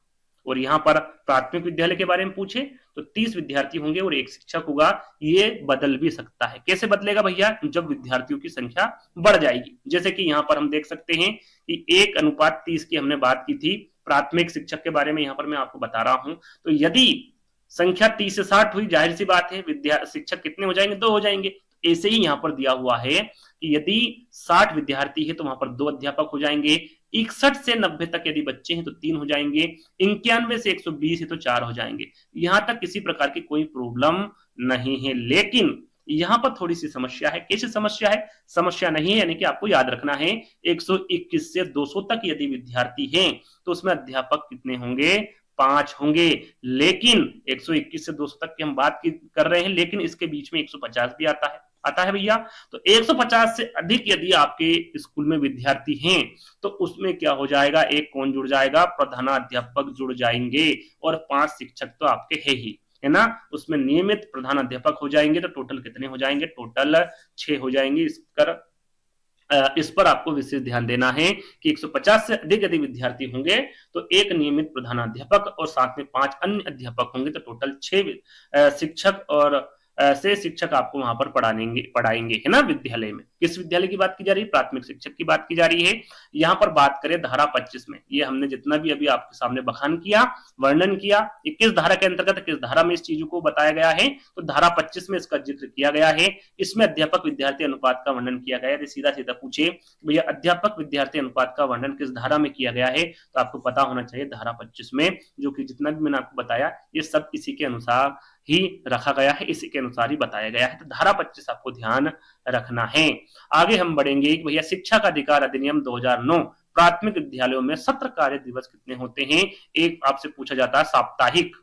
और यहाँ पर प्राथमिक विद्यालय के बारे में पूछे तो 30 विद्यार्थी होंगे और 1 शिक्षक होगा। ये बदल भी सकता है। कैसे बदलेगा भैया, जब विद्यार्थियों की संख्या बढ़ जाएगी। जैसे कि यहाँ पर हम देख सकते हैं कि 1:30 की हमने बात की थी प्राथमिक शिक्षक के बारे में, यहाँ पर मैं आपको बता रहा हूं। तो यदि संख्या 30 से 60 हुई, जाहिर सी बात है शिक्षक कितने हो जाएंगे, 2 हो जाएंगे। ऐसे ही यहाँ पर दिया हुआ है कि यदि 60 विद्यार्थी है तो वहां पर 2 अध्यापक हो जाएंगे। 61 से 90 तक यदि बच्चे हैं तो 3 हो जाएंगे। 91 से 120 है तो 4 हो जाएंगे। यहां तक किसी प्रकार की कोई प्रॉब्लम नहीं है, लेकिन यहां पर थोड़ी सी समस्या है। कैसे समस्या है, समस्या नहीं है, यानी कि आपको याद रखना है 121 से 200 तक यदि विद्यार्थी हैं तो उसमें अध्यापक कितने होंगे, 5 होंगे। लेकिन 121 से 200 तक की हम बात कर रहे हैं, लेकिन इसके बीच में 150 भी आता है भैया। तो 150 से अधिक यदि आपके स्कूल में विद्यार्थी हैं तो उसमें क्या हो जाएगा, एक कौन जुड़ जाएगा, प्रधानाध्यापक जुड़ जाएंगे, और 5 शिक्षक तो आपके है ही, है ना। उसमें नियमित प्रधानाध्यापक हो जाएंगे। तो टोटल कितने हो जाएंगे, टोटल 6 हो जाएंगे। इस पर आपको विशेष ध्यान देना है कि 150 से अधिक यदि विद्यार्थी होंगे तो 1 नियमित प्रधानाध्यापक और साथ में 5 अन्य अध्यापक होंगे। तो टोटल 6 शिक्षक और से शिक्षक आपको वहां पर पढ़ाएंगे, है ना, विद्यालय में। किस विद्यालय की बात की जा रही है, प्राथमिक शिक्षक की बात की जा रही है। यहाँ पर बात करें धारा 25 में, ये हमने जितना भी अभी आपके सामने बखान किया, वर्णन किया, किस धारा के अंतर्गत, किस धारा में इस चीजों को बताया गया है, तो धारा 25 में इसका जिक्र किया गया है। इसमें अध्यापक विद्यार्थी अनुपात का वर्णन किया गया है। सीधा सीधा पूछे भैया अध्यापक विद्यार्थी अनुपात का वर्णन किस धारा में किया गया है, तो आपको पता होना चाहिए धारा 25 में, जो कि जितना भी मैंने आपको बताया ये सब इसी के अनुसार ही रखा गया है, इसी के अनुसार ही बताया गया है। तो धारा 25 आपको ध्यान रखना है। आगे हम बढ़ेंगे कि भैया शिक्षा का अधिकार अधिनियम 2009 प्राथमिक विद्यालयों में सत्र कार्य दिवस कितने होते हैं। एक आपसे पूछा जाता है साप्ताहिक,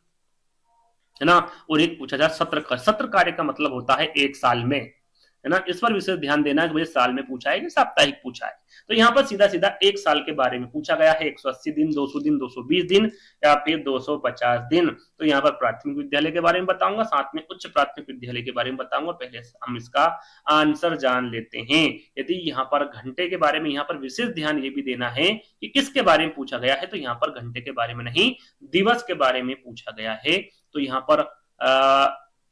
है ना, और एक पूछा जाता है सत्र कार्य का मतलब होता है 1 साल में, है ना। इस पर विशेष ध्यान देना है कि मुझे साल में पूछा है कि साप्ताहिक पूछा है। तो यहाँ पर सीधा सीधा 1 साल के बारे में पूछा गया है, 180 दिन, 200 दिन, 220 दिन या फिर 250 दिन। तो यहाँ पर प्राथमिक विद्यालय के बारे में बताऊंगा, साथ में उच्च प्राथमिक विद्यालय के बारे में बताऊंगा। पहले हम इसका आंसर जान लेते हैं। यदि यहाँ पर घंटे के बारे में यहाँ पर विशेष ध्यान ये भी देना है कि किसके बारे में पूछा गया है, तो यहाँ पर घंटे के बारे में नहीं, दिवस के बारे में पूछा गया है। तो यहाँ पर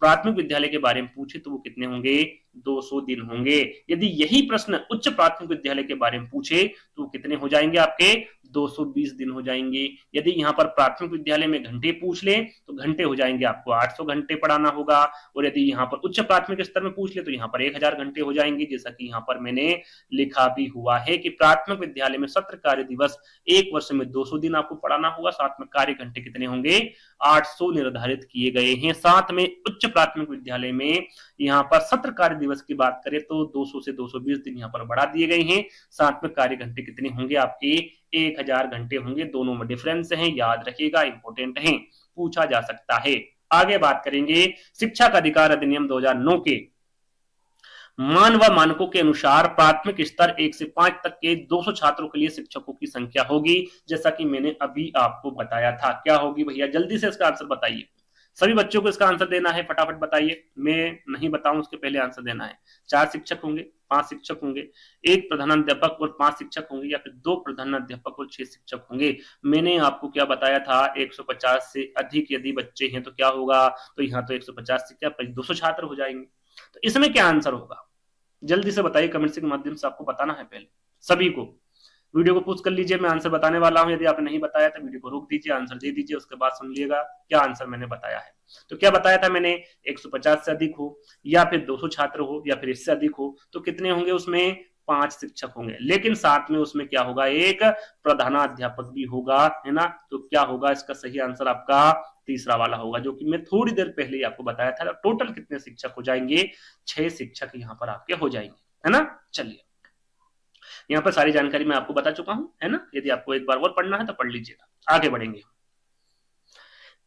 प्राथमिक विद्यालय के बारे में पूछे तो वो कितने होंगे, 200 दिन होंगे। यदि यही प्रश्न उच्च प्राथमिक विद्यालय के बारे में पूछे तो कितने हो जाएंगे आपके, 220 दिन हो जाएंगे। यदि यहाँ पर प्राथमिक विद्यालय में घंटे पूछ ले तो घंटे हो जाएंगे आपको 800 घंटे पढ़ाना होगा, और यदि यहाँ पर उच्च प्राथमिक स्तर में पूछ ले तो यहाँ पर 1000 घंटे हो जाएंगे। जैसा कि यहाँ पर मैंने लिखा भी हुआ है कि प्राथमिक विद्यालय में सत्र कार्य दिवस 1 वर्ष में 200 दिन आपको पढ़ाना होगा, साथ में कार्य घंटे कितने होंगे, 800 निर्धारित किए गए हैं। साथ में उच्च प्राथमिक विद्यालय में यहाँ पर सत्र कार्य दिवस की बात करें तो 200 से 220 दिन यहाँ पर बढ़ा दिए गए हैं। साथ में कार्य घंटे कितने होंगे आपके, 1000 घंटे होंगे। दोनों में डिफरेंस है, याद रखिएगा, इंपॉर्टेंट है, पूछा जा सकता है। आगे बात करेंगे शिक्षा का अधिकार अधिनियम 2009 के मान व मानकों के अनुसार प्राथमिक स्तर 1 से 5 तक के 200 छात्रों के लिए शिक्षकों की संख्या होगी। जैसा कि मैंने अभी आपको बताया था, क्या होगी भैया, जल्दी से इसका आंसर बताइए। सभी बच्चों को इसका आंसर देना है, फटाफट बताइए, मैं नहीं बताऊं उसके पहले आंसर देना है। 4 शिक्षक होंगे, 5 शिक्षक होंगे, 1 प्रधानाध्यापक और 5 शिक्षक होंगे, या फिर 2 प्रधानाध्यापक और 6 शिक्षक होंगे। मैंने आपको क्या बताया था, 150 से अधिक यदि बच्चे हैं तो क्या होगा, तो यहाँ तो 150 से क्या 200 छात्र हो जाएंगे। तो इसमें क्या आंसर होगा, जल्दी से बताइए, कमेंट्स के माध्यम से आपको बताना है। पहले सभी को वीडियो को पोस्ट कर लीजिए, मैं आंसर बताने वाला हूं। यदि आपने नहीं बताया तो वीडियो को रोक दीजिए, आंसर दे दीजिए, उसके बाद सुन लीजिएगा क्या आंसर मैंने बताया है। तो क्या बताया था मैंने, 150 से अधिक हो, या फिर 200 छात्र हो, या फिर इससे अधिक हो, तो कितने होंगे, उसमें 5 शिक्षक होंगे। लेकिन साथ में उसमें क्या होगा, एक प्रधानाध्यापक भी होगा, है ना। तो क्या होगा, इसका सही आंसर आपका तीसरा वाला होगा, जो कि मैं थोड़ी देर पहले ही आपको बताया था। टोटल कितने शिक्षक हो जाएंगे, 6 शिक्षक यहाँ पर आपके हो जाएंगे, है ना। चलिए, यहाँ पर सारी जानकारी मैं आपको बता चुका हूं, है ना। यदि आपको एक बार और पढ़ना है तो पढ़ लीजिएगा। आगे बढ़ेंगे।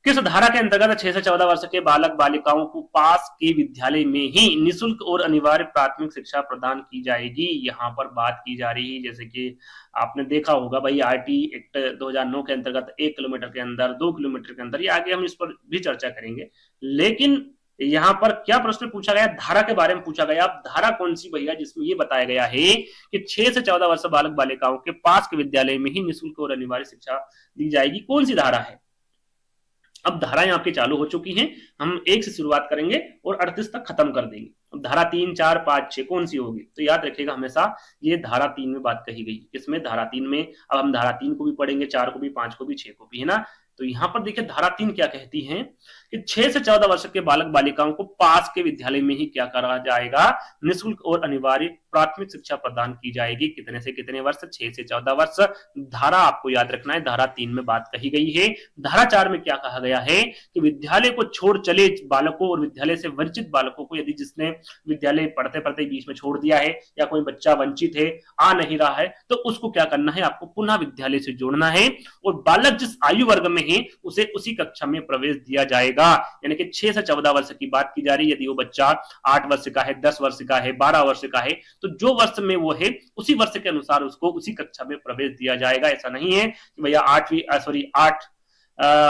किस धारा के अंतर्गत 6 से 14 वर्ष के बालक बालिकाओं को पास के विद्यालय में ही निःशुल्क और अनिवार्य प्राथमिक शिक्षा प्रदान की जाएगी, यहाँ पर बात की जा रही है। जैसे कि आपने देखा होगा भाई, आरटी एक्ट 2009 के अंतर्गत 1 किलोमीटर के अंदर, 2 किलोमीटर के अंदर, ये आगे हम इस पर भी चर्चा करेंगे। लेकिन यहाँ पर क्या प्रश्न पूछा गया, धारा के बारे में पूछा गया। अब धारा कौन सी भैया, जिसमें ये बताया गया है कि 6 से 14 वर्ष बालक बालिकाओं के पास के विद्यालय में ही निःशुल्क और अनिवार्य शिक्षा दी जाएगी, कौन सी धारा है। अब धाराएं आपकी चालू हो चुकी हैं, हम 1 से शुरुआत करेंगे और 38 तक खत्म कर देंगे। अब धारा 3, 4, 5, 6 कौन सी होगी, तो याद रखिएगा हमेशा ये धारा 3 में बात कही गई। इसमें धारा 3 में अब हम धारा 3 को भी पढ़ेंगे, 4 को भी, 5 को भी, 6 को भी, है ना। तो यहाँ पर देखिए धारा 3 क्या कहती है कि 6 से 14 वर्ष के बालक बालिकाओं को पास के विद्यालय में ही क्या करा जाएगा, निःशुल्क और अनिवार्य प्राथमिक शिक्षा प्रदान की जाएगी। कितने से कितने वर्ष, 6 से 14 वर्ष। धारा आपको याद रखना है, धारा 3 में बात कही गई है। धारा 4 में क्या कहा गया है कि विद्यालय को छोड़ चले बालकों और विद्यालय से वंचित बालकों को, यदि जिसने विद्यालय पढ़ते पढ़ते बीच में छोड़ दिया है, या कोई बच्चा वंचित है, आ नहीं रहा है, तो उसको क्या करना है, आपको पुनः विद्यालय से जोड़ना है, और बालक जिस आयु वर्ग में है उसे उसी कक्षा में प्रवेश दिया जाएगा। यानी कि 6 से 14 वर्ष की बात की जा रही है। यदि वो बच्चा 8 वर्ष का है, 10 वर्ष का है, 12 वर्ष का है, तो जो वर्ष में वो है उसी वर्ष के अनुसार उसको उसी कक्षा में प्रवेश दिया जाएगा। ऐसा नहीं है कि भैया 8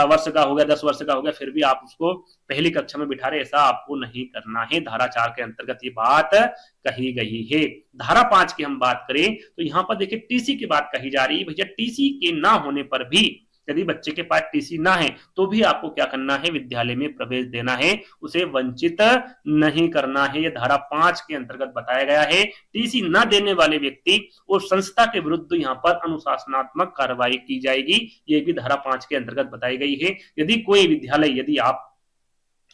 वर्ष का हो गया, 10 वर्ष का हो गया, फिर भी आप उसको पहली कक्षा में बिठा रहे, ऐसा आपको नहीं करना है। धारा 4 के अंतर्गत ये बात कही गई है। धारा 5 की हम बात करें तो यहाँ पर देखिए टीसी की बात कही जा रही है। भैया टीसी के ना होने पर भी, यदि बच्चे के पास टीसी ना है तो भी आपको क्या करना है, विद्यालय में प्रवेश देना है, उसे वंचित नहीं करना है। यह धारा 5 के अंतर्गत बताया गया है। टीसी न देने वाले व्यक्ति और संस्था के विरुद्ध यहाँ पर अनुशासनात्मक कार्रवाई की जाएगी। ये भी धारा 5 के अंतर्गत बताई गई है। यदि कोई विद्यालय, यदि आप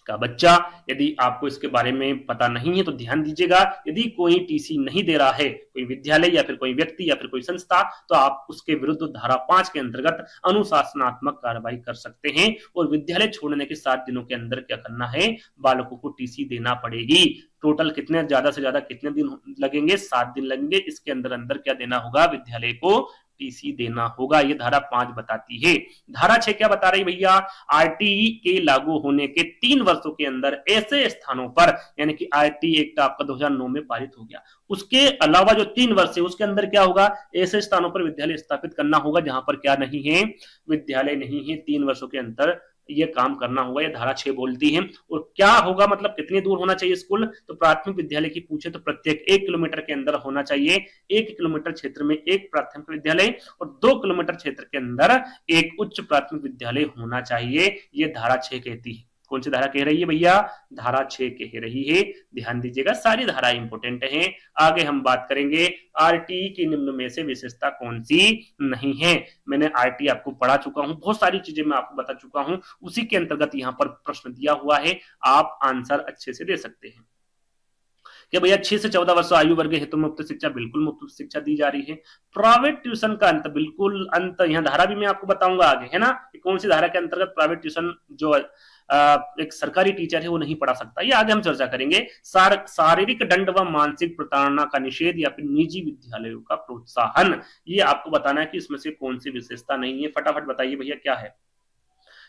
का बच्चा, यदि आपको इसके बारे में पता नहीं है तो ध्यान दीजिएगा, यदि कोई टीसी नहीं दे रहा है, कोई विद्यालय या फिर कोई व्यक्ति या फिर कोई संस्था, तो आप उसके विरुद्ध धारा 5 के अंतर्गत अनुशासनात्मक कार्रवाई कर सकते हैं। और विद्यालय छोड़ने के 7 दिनों के अंदर क्या करना है, बालकों को टीसी देना पड़ेगी। टोटल कितने, ज्यादा से ज्यादा कितने दिन लगेंगे, 7 दिन लगेंगे। इसके अंदर अंदर क्या देना होगा, विद्यालय को टीसी देना होगा। ये धारा 5 बताती है। धारा 6 क्या बता रही भैया, आरटीई के लागू होने के 3 वर्षों के अंदर ऐसे स्थानों पर, यानी कि आरटी एक्ट आपका 2009 में पारित हो गया, उसके अलावा जो 3 वर्ष है उसके अंदर क्या होगा, ऐसे स्थानों पर विद्यालय स्थापित करना होगा जहां पर क्या नहीं है, विद्यालय नहीं है। 3 वर्षों के अंदर ये काम करना होगा, ये धारा 6 बोलती है। और क्या होगा, मतलब कितनी दूर होना चाहिए स्कूल, तो प्राथमिक विद्यालय की पूछे तो प्रत्येक 1 किलोमीटर के अंदर होना चाहिए। 1 किलोमीटर क्षेत्र में एक प्राथमिक विद्यालय और 2 किलोमीटर क्षेत्र के अंदर एक उच्च प्राथमिक विद्यालय होना चाहिए। ये धारा 6 कहती है। कौन सी धारा कह रही है भैया? धारा 6 कह रही है। ध्यान दीजिएगा, सारी धाराएं इंपोर्टेंट हैं। आगे हम बात करेंगे आरटी की निम्न में से विशेषता कौन सी नहीं है। मैंने आरटी आपको पढ़ा चुका हूं, बहुत सारी चीजें मैं आपको बता चुका हूं, उसी के अंतर्गत यहां पर प्रश्न दिया हुआ है, आप आंसर अच्छे से दे सकते हैं कि भैया 6 से 14 वर्ष आयु वर्ग हेतु मुफ्त शिक्षा, बिल्कुल मुफ्त शिक्षा दी जा रही है। प्राइवेट ट्यूशन का अंत, बिल्कुल अंत, यहाँ धारा भी मैं आपको बताऊंगा आगे, है ना, कौन सी धारा के अंतर्गत प्राइवेट ट्यूशन जो एक सरकारी टीचर है वो नहीं पढ़ा सकता, ये आगे हम चर्चा करेंगे। शारीरिक दंड व मानसिक प्रताड़ना का निषेध या फिर निजी विद्यालयों का प्रोत्साहन, ये आपको बताना है कि इसमें से कौन सी विशेषता नहीं है। फटाफट बताइए भैया क्या है।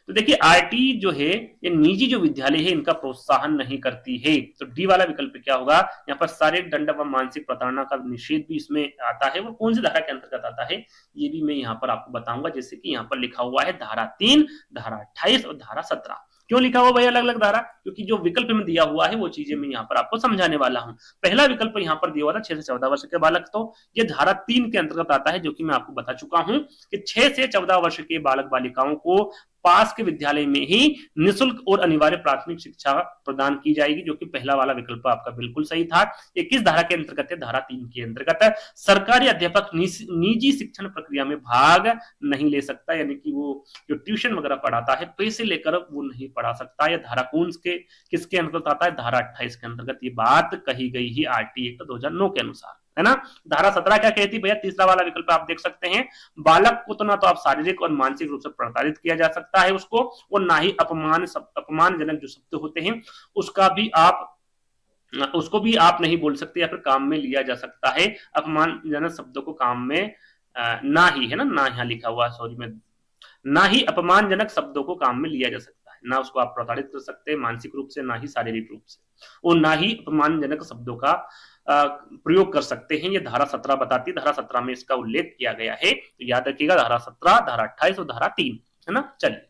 तो देखिए आरटी जो है ये निजी जो विद्यालय है इनका प्रोत्साहन नहीं करती है, तो डी वाला विकल्प क्या होगा? यहाँ पर शारीरिक दंड व मानसिक प्रताड़ना का निषेध भी इसमें आता है, वो कौन सी धारा के अंतर्गत आता है ये भी मैं यहाँ पर आपको बताऊंगा। जैसे कि यहाँ पर लिखा हुआ है धारा 3, धारा 28 और धारा 17। क्यों लिखा हुआ भैया अलग अलग धारा? क्योंकि जो विकल्प में दिया हुआ है वो चीजें मैं यहाँ पर आपको समझाने वाला हूँ। पहला विकल्प यहाँ पर दिया हुआ था 6 से 14 वर्ष के बालक, तो ये धारा 3 के अंतर्गत आता है, जो कि मैं आपको बता चुका हूँ कि 6 से 14 वर्ष के बालक बालिकाओं को पास के विद्यालय में ही निःशुल्क और अनिवार्य प्राथमिक शिक्षा प्रदान की जाएगी, जो कि पहला वाला विकल्प आपका बिल्कुल सही था। ये किस धारा के अंतर्गत है? धारा 3 के अंतर्गत। सरकारी अध्यापक निजी शिक्षण प्रक्रिया में भाग नहीं ले सकता, यानी कि वो जो ट्यूशन वगैरह पढ़ाता है पैसे लेकर वो नहीं पढ़ा सकता। यह धारा कौन के किसके अंतर्गत आता है? धारा 28 के अंतर्गत ये बात कही गई है आरटी एक्ट 2009 के अनुसार, है ना। धारा 17 क्या कहती है भैया? तीसरा वाला विकल्प आप देख सकते हैं, बालक को तो ना तो आप शारीरिक और मानसिक रूप से प्रताड़ित किया जा सकता है उसको, और ना ही अपमानजनक जो शब्द होते हैं उसको भी आप नहीं बोल सकते या फिर काम में लिया जा सकता है। अपमानजनक शब्दों को काम में ना ही, है ना यहाँ लिखा हुआ, सॉरी मैं, ना ही अपमानजनक शब्दों को काम में लिया जा सकता है, ना उसको आप प्रताड़ित कर सकते हैं मानसिक रूप से, ना ही शारीरिक रूप से, और ना ही अपमानजनक शब्दों का प्रयोग कर सकते हैं। ये धारा 17 बताती है, धारा 17 में इसका उल्लेख किया गया है, तो याद रखिएगा धारा 17, धारा 28 और धारा 3, है ना। चलिए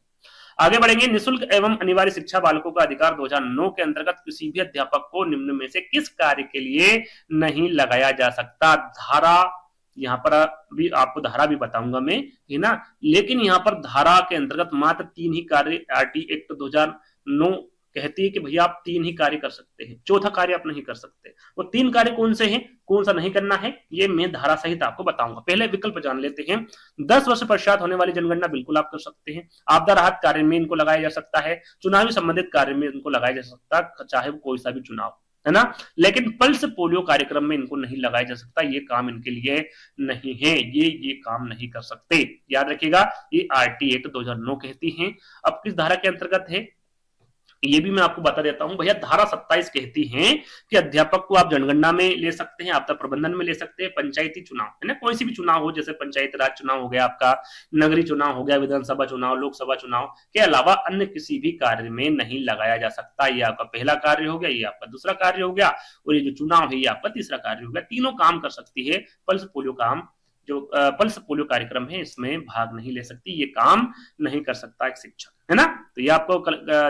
आगे बढ़ेंगे। निःशुल्क एवं अनिवार्य शिक्षा बालकों का अधिकार 2009 के अंतर्गत किसी भी अध्यापक को निम्न में से किस कार्य के लिए नहीं लगाया जा सकता? धारा यहाँ पर भी आपको धारा भी बताऊंगा मैं, है ना, लेकिन यहाँ पर धारा के अंतर्गत मात्र 3 ही कार्य आरटी एक्ट 2009 कहती है कि भैया आप 3 ही कार्य कर सकते हैं, चौथा कार्य आप नहीं कर सकते। वो 3 कार्य कौन से हैं, कौन सा नहीं करना है, ये मैं धारा सहित आपको बताऊंगा। पहले विकल्प जान लेते हैं। 10 वर्ष पश्चात होने वाली जनगणना बिल्कुल आप कर सकते हैं। आपदा राहत कार्य में इनको लगाया जा सकता है। चुनावी संबंधित कार्य में इनको लगाया जा सकता है, चाहे वो कोई सा भी चुनाव, है ना। लेकिन पल्स पोलियो कार्यक्रम में इनको नहीं लगाया जा सकता, ये काम इनके लिए नहीं है, ये काम नहीं कर सकते। याद रखिएगा ये आरटी एक्ट 2009 कहती है। अब किस धारा के अंतर्गत है ये भी मैं आपको बता देता हूं भैया। धारा 27 कहती है कि अध्यापक को आप जनगणना में ले सकते हैं, आपदा प्रबंधन में ले सकते हैं, पंचायती चुनाव, है ना, कोई सी भी चुनाव हो, जैसे पंचायत राज चुनाव हो गया आपका, नगरीय चुनाव हो गया, विधानसभा चुनाव, लोकसभा चुनाव के अलावा अन्य किसी भी कार्य में नहीं लगाया जा सकता। ये आपका पहला कार्य हो गया, ये आपका दूसरा कार्य हो गया, और ये जो चुनाव है ये आपका तीसरा कार्य हो गया। तीनों काम कर सकती है। पल्स पोलियो काम जो पल्स पोलियो कार्यक्रम है इसमें भाग नहीं ले सकती, ये काम नहीं कर सकता एक शिक्षक, है ना। तो ये आपको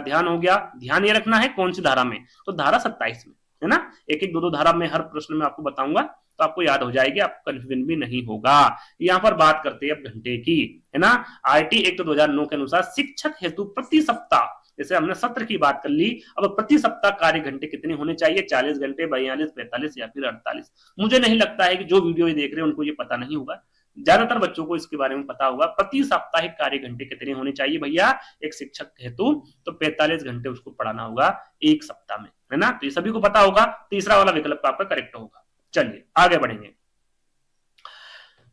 ध्यान हो गया। ध्यान ये रखना है कौन सी धारा में, तो धारा 27 में, है ना। एक एक दो धारा में हर प्रश्न में आपको बताऊंगा, तो आपको याद हो जाएगी, आपको कंफ्यूजन भी नहीं होगा। यहाँ पर बात करते हैं अब घंटे की, है ना। आरटी एक्ट 2009 के अनुसार शिक्षक हेतु प्रति सप्ताह, जैसे हमने सत्र की बात कर ली, अब प्रति सप्ताह कार्य घंटे कितने होने चाहिए? 40 घंटे, 42, 45 या फिर 48। मुझे नहीं लगता है कि जो वीडियो ये देख रहे हैं उनको ये पता नहीं होगा, ज्यादातर बच्चों को इसके बारे में पता होगा। प्रति साप्ताहिक कार्य घंटे कितने होने चाहिए भैया एक शिक्षक हेतु? तो 45 घंटे उसको पढ़ाना होगा एक सप्ताह में, है ना। तो ये सभी को पता होगा, तीसरा वाला विकल्प आपका करेक्ट होगा। चलिए आगे बढ़ेंगे।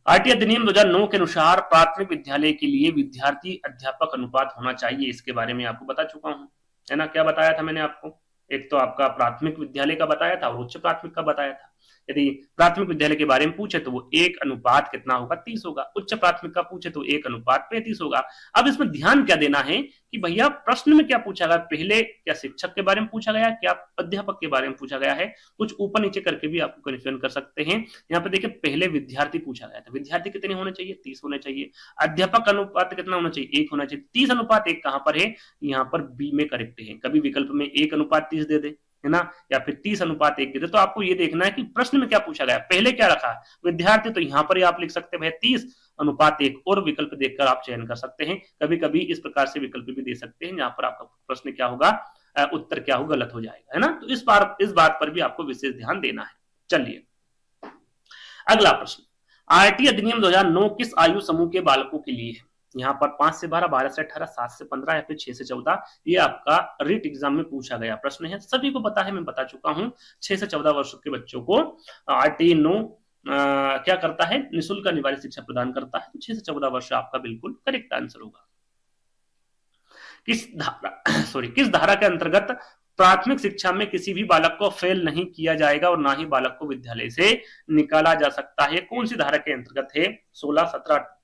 आरटी अधिनियम 2009 के अनुसार प्राथमिक विद्यालय के लिए विद्यार्थी अध्यापक अनुपात होना चाहिए, इसके बारे में आपको बता चुका हूं, है ना। क्या बताया था मैंने आपको? एक तो आपका प्राथमिक विद्यालय का बताया था और उच्च प्राथमिक का बताया था। यदि प्राथमिक विद्यालय के बारे में पूछे तो वो 1 अनुपात कितना होगा? 30 होगा। उच्च प्राथमिक का पूछे तो 1 अनुपात 35 होगा। अब इसमें ध्यान क्या देना है कि भैया प्रश्न में क्या पूछा गया, पहले क्या शिक्षक के बारे में पूछा गया, क्या अध्यापक के बारे में पूछा गया है, कुछ ऊपर नीचे करके भी आपको कन्फ्यूजन कर सकते हैं। यहाँ पे देखिए पहले विद्यार्थी पूछा गया था, विद्यार्थी कितने होने चाहिए? 30 होने चाहिए। अध्यापक अनुपात कितना होना चाहिए? 1 होना चाहिए। 30 अनुपात 1 कहां पर है? यहाँ पर बी में करेक्ट है। कभी विकल्प में 1 अनुपात 30 दे दे, है ना, या फिर 30 अनुपात 1 दे दे। तो आपको ये देखना है कि प्रश्न में क्या पूछा गया, पहले क्या रखा विद्यार्थी, तो यहाँ पर ही आप लिख सकते हैं भैया 30 अनुपात 1 और विकल्प देखकर आप चयन कर सकते हैं। कभी कभी इस प्रकार से विकल्प भी दे सकते हैं जहां पर आपका प्रश्न क्या होगा, उत्तर क्या होगा, गलत हो जाएगा, है ना। तो इस बात पर भी आपको विशेष ध्यान देना है। चलिए अगला प्रश्न, आरटी अधिनियम 2009 किस आयु समूह के बालकों के लिए है? यहाँ पर 5 से 12, 12 से 18, 7 से 15 या फिर 6 से 14। ये आपका रीट एग्जाम में पूछा गया प्रश्न है, सभी को पता है, मैं बता चुका हूं। 6 से 14 वर्ष के बच्चों को आरटी 9 क्या करता है, निःशुल्क अनिवार्य शिक्षा प्रदान करता है। तो 6 से 14 वर्ष आपका बिल्कुल करेक्ट आंसर होगा। किस धारा के अंतर्गत प्राथमिक शिक्षा में किसी भी बालक को फेल नहीं किया जाएगा और ना ही बालक को विद्यालय से निकाला जा सकता है? कौन सी धारा के अंतर्गत है? 16, 17,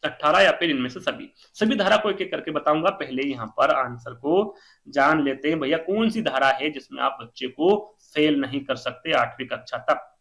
18 या फिर इनमें से सभी धारा को एक एक करके बताऊंगा। पहले यहाँ पर आंसर को जान लेते हैं भैया, कौन सी धारा है जिसमें आप बच्चे को फेल नहीं कर सकते 8वीं कक्षा तक।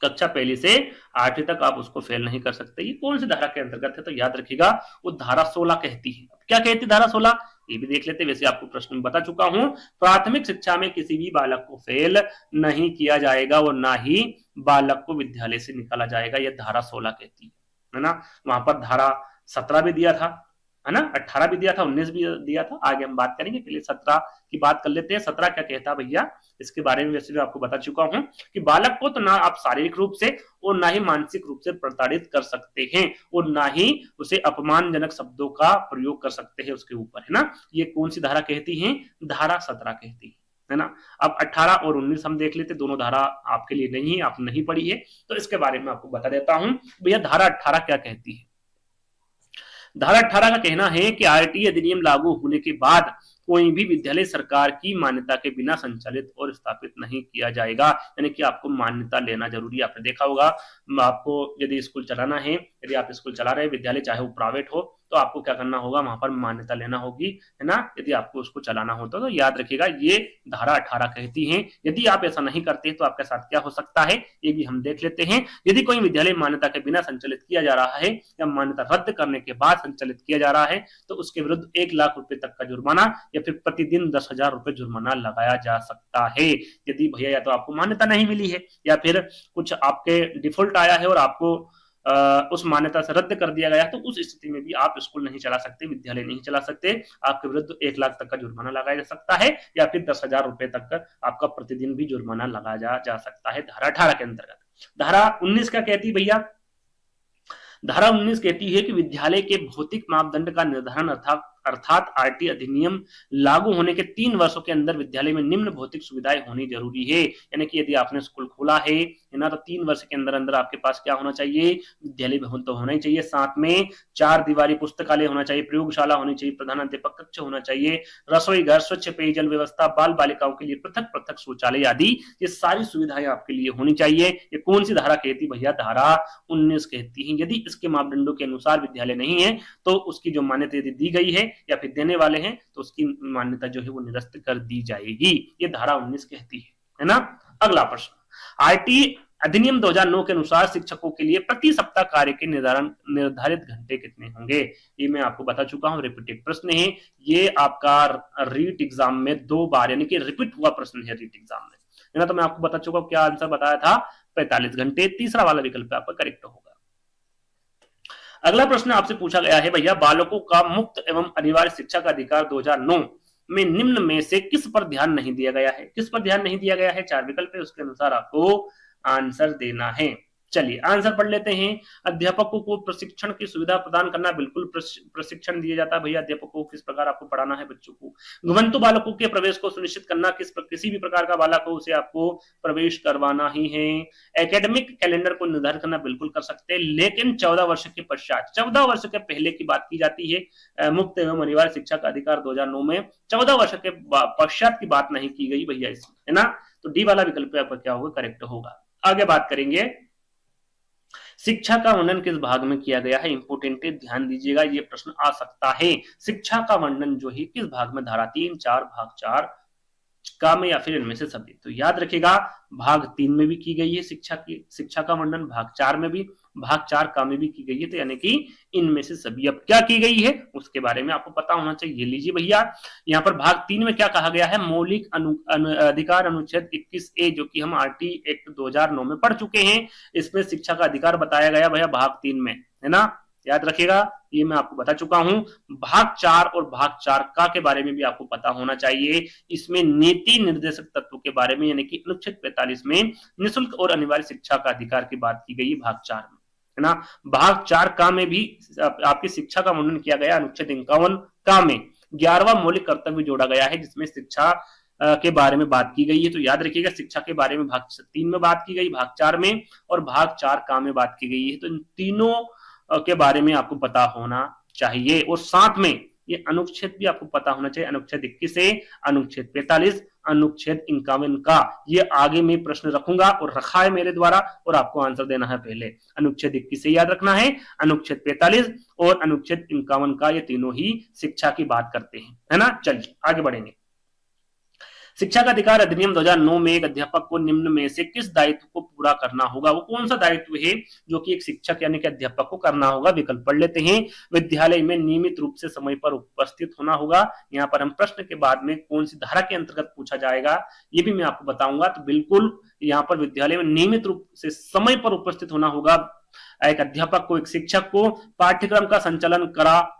कक्षा पहली से 8वीं तक आप उसको फेल नहीं कर सकते। ये कौन सी धारा के अंतर्गत है? तो याद रखिएगा वो धारा 16 कहती है। क्या कहती है धारा 16? ये भी देख लेते, वैसे आपको प्रश्न में बता चुका हूं। प्राथमिक शिक्षा में किसी भी बालक को फेल नहीं किया जाएगा और ना ही बालक को विद्यालय से निकाला जाएगा, यह धारा 16 कहती है ना। वहां पर धारा 17 भी दिया था, है ना, 18 भी दिया था, 19 भी दिया था। आगे हम बात करेंगे, पहले 17 की बात कर लेते हैं। 17 क्या कहता है भैया, इसके बारे में वैसे भी आपको बता चुका हूं कि बालक को तो ना आप शारीरिक रूप से और ना ही मानसिक रूप से प्रताड़ित कर सकते हैं और ना ही उसे अपमानजनक शब्दों का प्रयोग कर सकते हैं उसके ऊपर, है ना। ये कौन सी धारा कहती है? धारा 17 कहती है ना। अब 18 और 19 हम देख लेते, दोनों धारा आपके लिए नहीं है, आप नहीं पढ़ी है, तो इसके बारे में आपको बता देता हूं। भैया धारा 18 क्या कहती है? धारा 18 का कहना है कि आरटी अधिनियम लागू होने के बाद कोई भी विद्यालय सरकार की मान्यता के बिना संचालित और स्थापित नहीं किया जाएगा। यानी कि आपको मान्यता लेना जरूरी है। आपने देखा होगा, आपको यदि स्कूल चलाना है, यदि आप स्कूल चला रहे हैं विद्यालय, चाहे वो प्राइवेट हो, तो आपको क्या करना होगा, वहां पर मान्यता लेना होगी, है ना, यदि आपको उसको चलाना होता तो याद रखिएगा ये धारा 18 कहती है। यदि आप ऐसा नहीं करते तो आपके साथ क्या हो सकता है, ये भी हम देख लेते हैं। यदि कोई विद्यालय मान्यता के बिना संचालित किया जा रहा है या मान्यता रद्द करने के बाद संचालित किया जा रहा है तो उसके विरुद्ध 1 लाख रुपए तक का जुर्माना या फिर प्रतिदिन 10,000 रुपए जुर्माना लगाया जा सकता है। यदि भैया या तो आपको मान्यता नहीं मिली है या फिर कुछ आपके डिफॉल्ट आया है और आपको उस मान्यता से रद्द कर दिया गया, तो उस स्थिति में भी आप स्कूल नहीं चला सकते, विद्यालय नहीं चला सकते। आपके विरुद्ध 1 लाख तक का जुर्माना लगाया जा सकता है या फिर 10,000 रुपए तक का आपका प्रतिदिन भी जुर्माना लगाया जा सकता है धारा 18 के अंतर्गत। धारा 19 क्या कहती है भैया? धारा 19 कहती है कि विद्यालय के भौतिक मापदंड का निर्धारण अर्थात आरटी अधिनियम लागू होने के 3 वर्षों के अंदर विद्यालय में निम्न भौतिक सुविधाएं होनी जरूरी है। यानी कि यदि आपने स्कूल खोला है ना, तो 3 वर्ष के अंदर अंदर आपके पास क्या होना चाहिए, विद्यालय भवन तो होना ही चाहिए, साथ में 4 दीवारी पुस्तकालय होना चाहिए, प्रयोगशाला होनी चाहिए, प्रधानाध्यापक कक्ष होना चाहिए, रसोई घर, स्वच्छ पेयजल व्यवस्था, बाल बालिकाओं के लिए पृथक पृथक शौचालय आदि, ये सारी सुविधाएं आपके लिए होनी चाहिए। ये कौन सी धारा कहती भैया? धारा 19 कहती है। यदि इसके मापदंडों के अनुसार विद्यालय नहीं है तो उसकी जो मान्यता यदि दी गई है या फिर देने वाले हैं तो उसकी मान्यता जो है वो निरस्त कर दी जाएगी। ये धारा 19 कहती है ना। अगला प्रश्न, आरटी अधिनियम 2009 के अनुसार शिक्षकों के लिए प्रति सप्ताह कार्य के निर्धारित घंटे कितने होंगे? ये मैं आपको बता चुका हूं, रिपीटेड प्रश्न है। ये आपका रीट एग्जाम में 2 बार यानी कि रिपीट हुआ प्रश्न है रीट एग्जाम में, है ना। तो मैं आपको बता चुका हूं, क्या आंसर बताया था, 45 घंटे। तीसरा वाला विकल्प आपका करेक्ट होगा। अगला प्रश्न आपसे पूछा गया है भैया, बालकों का मुक्त एवं अनिवार्य शिक्षा का अधिकार 2009 में निम्न में से किस पर ध्यान नहीं दिया गया है? किस पर ध्यान नहीं दिया गया है? 4 विकल्प है, उसके अनुसार आपको आंसर देना है। चलिए आंसर पढ़ लेते हैं। अध्यापकों को प्रशिक्षण की सुविधा प्रदान करना, बिल्कुल प्रशिक्षण दिया जाता है भैया अध्यापकों को, किस प्रकार आपको पढ़ाना है बच्चों को। घुमंतु बालकों के प्रवेश को सुनिश्चित करना, किसी भी प्रकार का बालक हो उसे आपको प्रवेश करवाना ही है। एकेडमिक कैलेंडर को निर्धारित करना बिल्कुल कर सकते हैं, लेकिन 14 वर्ष के पश्चात, 14 वर्ष के पहले की बात की जाती है। मुक्त एवं अनिवार्य शिक्षा का अधिकार 2009 में 14 वर्ष के पश्चात की बात नहीं की गई भैया इसमें, है ना। तो डी वाला विकल्प आपका क्या होगा, करेक्ट होगा। आगे बात करेंगे, शिक्षा का वर्णन किस भाग में किया गया है? इंपोर्टेंट है, ध्यान दीजिएगा, ये प्रश्न आ सकता है। शिक्षा का वर्णन जो है किस भाग में? धारा 3, 4, भाग 4 का में या फिर इनमें से सभी। तो याद रखिएगा भाग 3 में भी की गई है शिक्षा का वर्णन, भाग 4 में भी, भाग 4 का में भी की गई है, तो यानी कि इनमें से सभी। अब क्या की गई है उसके बारे में आपको पता होना चाहिए। लीजिए भैया, यहाँ पर भाग 3 में क्या कहा गया है, मौलिक अधिकार अनुच्छेद 21A जो कि हम आरटी एक्ट 2009 में पढ़ चुके हैं, इसमें शिक्षा का अधिकार बताया गया भैया भाग 3 में, है ना, याद रखिएगा, ये मैं आपको बता चुका हूं। भाग 4 और भाग 4 का के बारे में भी आपको पता होना चाहिए। इसमें नीति निर्देशक तत्वों के बारे में यानी कि अनुच्छेद 45 में निःशुल्क और अनिवार्य शिक्षा का अधिकार की बात की गई है भाग 4 में, है ना। भाग 4 का में भी आपकी शिक्षा का वर्णन किया गया, अनुच्छेद 51 का में 11वां मौलिक कर्तव्य जोड़ा गया है जिसमें शिक्षा के बारे में बात की गई है। तो याद रखिएगा शिक्षा के बारे में भाग 3 में बात की गई, भाग 4 में, और भाग 4 का में बात की गई है। तो इन तीनों के बारे में आपको पता होना चाहिए, और साथ में ये अनुच्छेद भी आपको पता होना चाहिए, अनुच्छेद 21 से अनुच्छेद 45, अनुच्छेद 51 का, ये आगे में प्रश्न रखूंगा और रखा है मेरे द्वारा, और आपको आंसर देना है पहले। अनुच्छेद 21 से याद रखना है, अनुच्छेद 45 और अनुच्छेद 51 का, ये तीनों ही शिक्षा की बात करते हैं, है ना। चलिए आगे बढ़ेंगे। शिक्षा का अधिकार अधिनियम 2009 में एक अध्यापक को निम्न में से किस दायित्व को पूरा करना होगा, वो कौन सा दायित्व है जो कि एक शिक्षक यानी कि अध्यापक को करना होगा। विकल्प पढ़ लेते हैं। विद्यालय में नियमित रूप से समय पर उपस्थित होना होगा। यहाँ पर हम प्रश्न के बाद में कौन सी धारा के अंतर्गत पूछा जाएगा ये भी मैं आपको बताऊंगा। तो बिल्कुल यहाँ पर विद्यालय में नियमित रूप से समय पर उपस्थित होना होगा। एक अध्यापक को, एक शिक्षक को पाठ्यक्रम का संचालन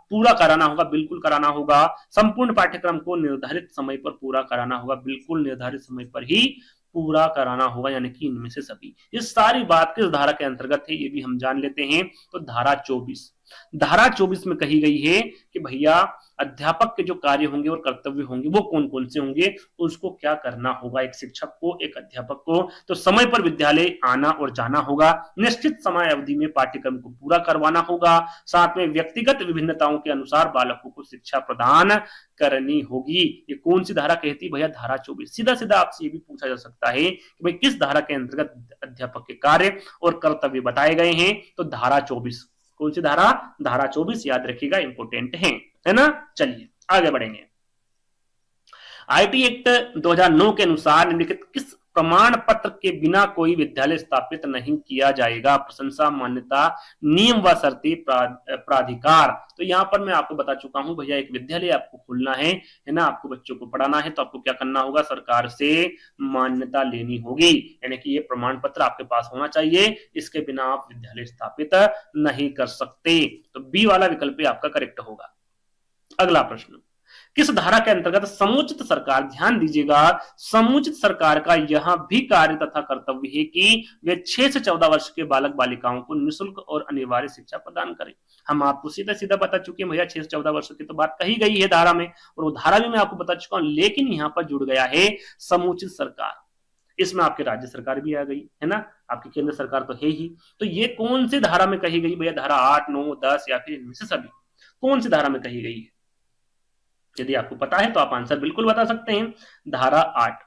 पूरा कराना होगा, बिल्कुल कराना होगा। संपूर्ण पाठ्यक्रम को निर्धारित समय पर पूरा कराना होगा, बिल्कुल निर्धारित समय पर ही पूरा कराना होगा, यानी कि इनमें से सभी। ये सारी बात किस धारा के अंतर्गत है ये भी हम जान लेते हैं। तो धारा 24, धारा 24 में कही गई है कि भैया अध्यापक के जो कार्य होंगे और कर्तव्य होंगे वो कौन कौन से होंगे, उसको क्या करना होगा एक शिक्षक को, एक अध्यापक को। तो समय पर विद्यालय आना और जाना होगा, निश्चित समय अवधि में पाठ्यक्रम को पूरा करवाना होगा, साथ में व्यक्तिगत विभिन्नताओं के अनुसार बालकों को शिक्षा प्रदान करनी होगी। ये कौन सी धारा कहती है भैया, धारा 24। सीधा सीधा आपसे ये भी पूछा जा सकता है कि भाई किस धारा के अंतर्गत अध्यापक के कार्य और कर्तव्य बताए गए हैं। तो धारा 24, कौन सी धारा, धारा 24 याद रखिएगा, इंपोर्टेंट है ना। चलिए आगे बढ़ेंगे। आईटी एक्ट 2009 के अनुसार निम्नलिखित किस प्रमाण पत्र के बिना कोई विद्यालय स्थापित नहीं किया जाएगा। प्रशंसा, मान्यता, नियम व शर्ती, प्राधिकार। तो यहाँ पर मैं आपको बता चुका हूं भैया, एक विद्यालय आपको खोलना है ना, आपको बच्चों को पढ़ाना है, तो आपको क्या करना होगा, सरकार से मान्यता लेनी होगी, यानी कि ये प्रमाण पत्र आपके पास होना चाहिए, इसके बिना आप विद्यालय स्थापित नहीं कर सकते। तो बी वाला विकल्प आपका करेक्ट होगा। अगला प्रश्न, किस धारा के अंतर्गत समुचित सरकार, ध्यान दीजिएगा, समुचित सरकार का यह भी कार्य तथा कर्तव्य है कि वे 6 से 14 वर्ष के बालक बालिकाओं को निःशुल्क और अनिवार्य शिक्षा प्रदान करें। हम आपको सीधा सीधा बता चुके हैं भैया 6 से 14 वर्ष की तो बात कही गई है धारा में, और वो धारा भी मैं आपको बता चुका हूं, लेकिन यहाँ पर जुड़ गया है समुचित सरकार। इसमें आपकी राज्य सरकार भी आ गई है ना, आपकी केंद्र सरकार तो है ही। तो ये कौन सी धारा में कही गई भैया, धारा 8, 9, 10 या फिर इनमें से सभी, कौन सी धारा में कही गई है। यदि आपको पता है तो आप आंसर बिल्कुल बता सकते हैं। धारा 8,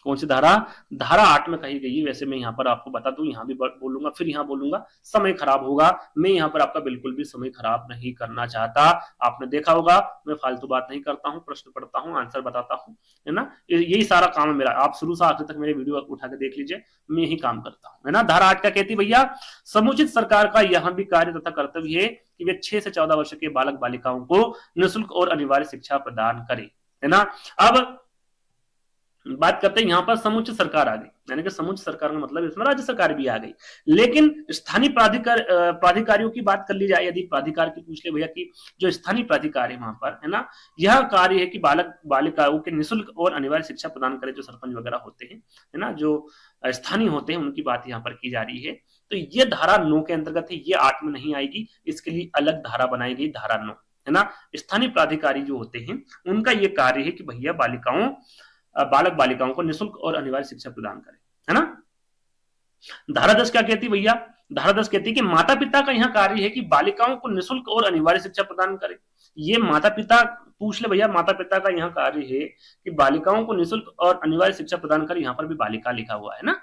कौन सी धारा, धारा 8 में कही गई है। वैसे मैं यहाँ पर आपको बता दूं, यहाँ भी बोलूंगा फिर यहाँ बोलूंगा, समय खराब होगा। मैं यहाँ पर आपका बिल्कुल भी समय खराब नहीं करना चाहता। आपने देखा होगा मैं फालतू बात नहीं करता हूँ, प्रश्न पढ़ता हूँ, आंसर बताता हूँ, है ना। यही सारा काम है मेरा। आप शुरू से आखिर तक मेरे वीडियो उठा के देख लीजिए, मैं यही काम करता हूँ, है ना। धारा 8 क्या कहती भैया, समुचित सरकार का यह भी कार्य तथा कर्तव्य है कि वे 6 से 14 वर्ष के बालक बालिकाओं को निःशुल्क और अनिवार्य शिक्षा प्रदान करे, है ना। अब बात करते हैं यहाँ पर समुचित सरकार आ गई, यानी कि समुचित सरकार का मतलब इसमें राज्य सरकार भी आ गई। लेकिन स्थानीय प्राधिकारियों की बात कर ली जाए, यदि प्राधिकार की पूछ ले भैया कि जो स्थानीय प्राधिकार है वहां पर, है ना, यह कार्य है कि बालक बालिकाओं के निःशुल्क और अनिवार्य शिक्षा प्रदान करे। जो सरपंच वगैरह होते हैं, है ना, जो स्थानीय होते हैं, उनकी बात यहाँ पर की जा रही है। तो ये धारा 9 के अंतर्गत है, ये 8 में नहीं आएगी, इसके लिए अलग धारा बनाई गई, धारा 9, है ना। स्थानीय प्राधिकारी जो होते हैं उनका ये कार्य है कि भैया बालक बालिकाओं को निःशुल्क और अनिवार्य शिक्षा प्रदान करें, है ना। धारा 10 क्या कहती है भैया, धारा 10 कहती है कि माता पिता का यहाँ कार्य है कि बालिकाओं को निःशुल्क और अनिवार्य शिक्षा प्रदान करें। ये माता पिता पूछ ले भैया, माता पिता का यहाँ कार्य है कि बालिकाओं को निःशुल्क और अनिवार्य शिक्षा प्रदान करें। यहाँ पर भी बालिका लिखा हुआ है ना,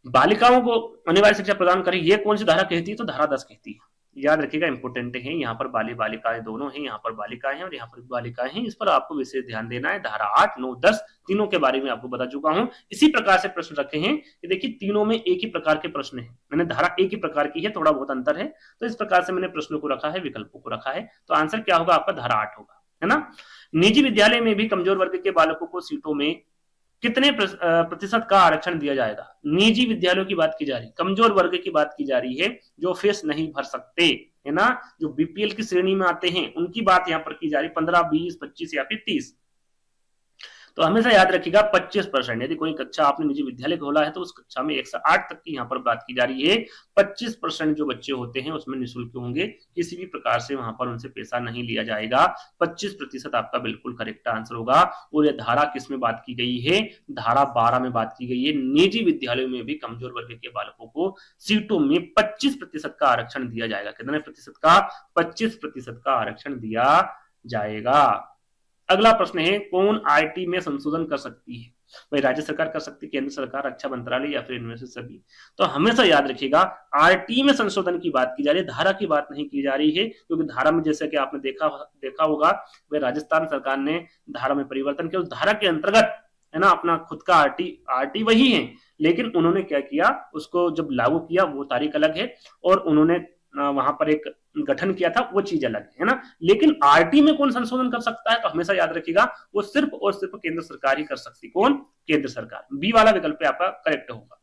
बालिकाओं को अनिवार्य शिक्षा प्रदान करें। ये कौन सी धारा कहती है, तो धारा 10 कहती है। याद रखिएगा, इंपोर्टेंट है। यहाँ पर बाली बालिकाएं दोनों हैं, यहाँ पर बालिकाएं हैं और यहाँ पर बालिकाएं हैं। इस पर आपको विशेष ध्यान देना है। धारा 8, 9, 10 तीनों के बारे में आपको बता चुका हूं। इसी प्रकार से प्रश्न रखे हैं कि देखिए तीनों में एक ही प्रकार के प्रश्न हैं। मैंने धारा एक ही प्रकार की है, थोड़ा बहुत अंतर है, तो इस प्रकार से मैंने प्रश्नों को रखा है, विकल्पों को रखा है। तो आंसर क्या होगा आपका? धारा 8 होगा, है ना। निजी विद्यालय में भी कमजोर वर्ग के बालकों को सीटों में कितने प्रतिशत का आरक्षण दिया जाएगा? निजी विद्यालयों की बात की जा रही, कमजोर वर्ग की बात की जा रही है, जो फीस नहीं भर सकते, है ना, जो बीपीएल की श्रेणी में आते हैं, उनकी बात यहां पर की जा रही। 15, 20, 25 या फिर 30। तो हमेशा याद रखिएगा 25%। यदि कोई कक्षा आपने निजी विद्यालय खोला है तो उस कक्षा में 1 से 8 तक की यहाँ पर बात की जा रही है। 25% जो बच्चे होते हैं उसमें निःशुल्क होंगे, किसी भी प्रकार से वहां पर उनसे पैसा नहीं लिया जाएगा। 25% आपका बिल्कुल करेक्ट आंसर होगा। और ये धारा किस में बात की गई है? धारा 12 में बात की गई है। निजी विद्यालयों में भी कमजोर वर्ग के बालकों को सीटों में 25% का आरक्षण दिया जाएगा। कितने प्रतिशत का? 25% का आरक्षण दिया जाएगा। अगला प्रश्न है, कौन आईटी में संशोधन कर सकती है? भाई राज्य सरकार कर सकती है, केंद्र सरकार, रक्षा मंत्रालय या फिर इनमें से सभी। तो हमेशा याद रखिएगा आरटी में संशोधन की बात की जा रही है, धारा की बात नहीं की जा रही है। क्योंकि धारा में जैसे कि आपने देखा होगा, वह राजस्थान सरकार ने धारा में परिवर्तन किया। उस धारा के अंतर्गत, है ना, अपना खुद का आरटी वही है, लेकिन उन्होंने क्या किया, उसको जब लागू किया वो तारीख अलग है, और उन्होंने वहां पर एक गठन किया था, वो चीज अलग है ना। लेकिन आरटी में कौन संशोधन कर सकता है? तो हमेशा याद रखिएगा वो सिर्फ और सिर्फ केंद्र सरकार ही कर सकती। कौन? केंद्र सरकार। बी वाला विकल्प आपका करेक्ट होगा।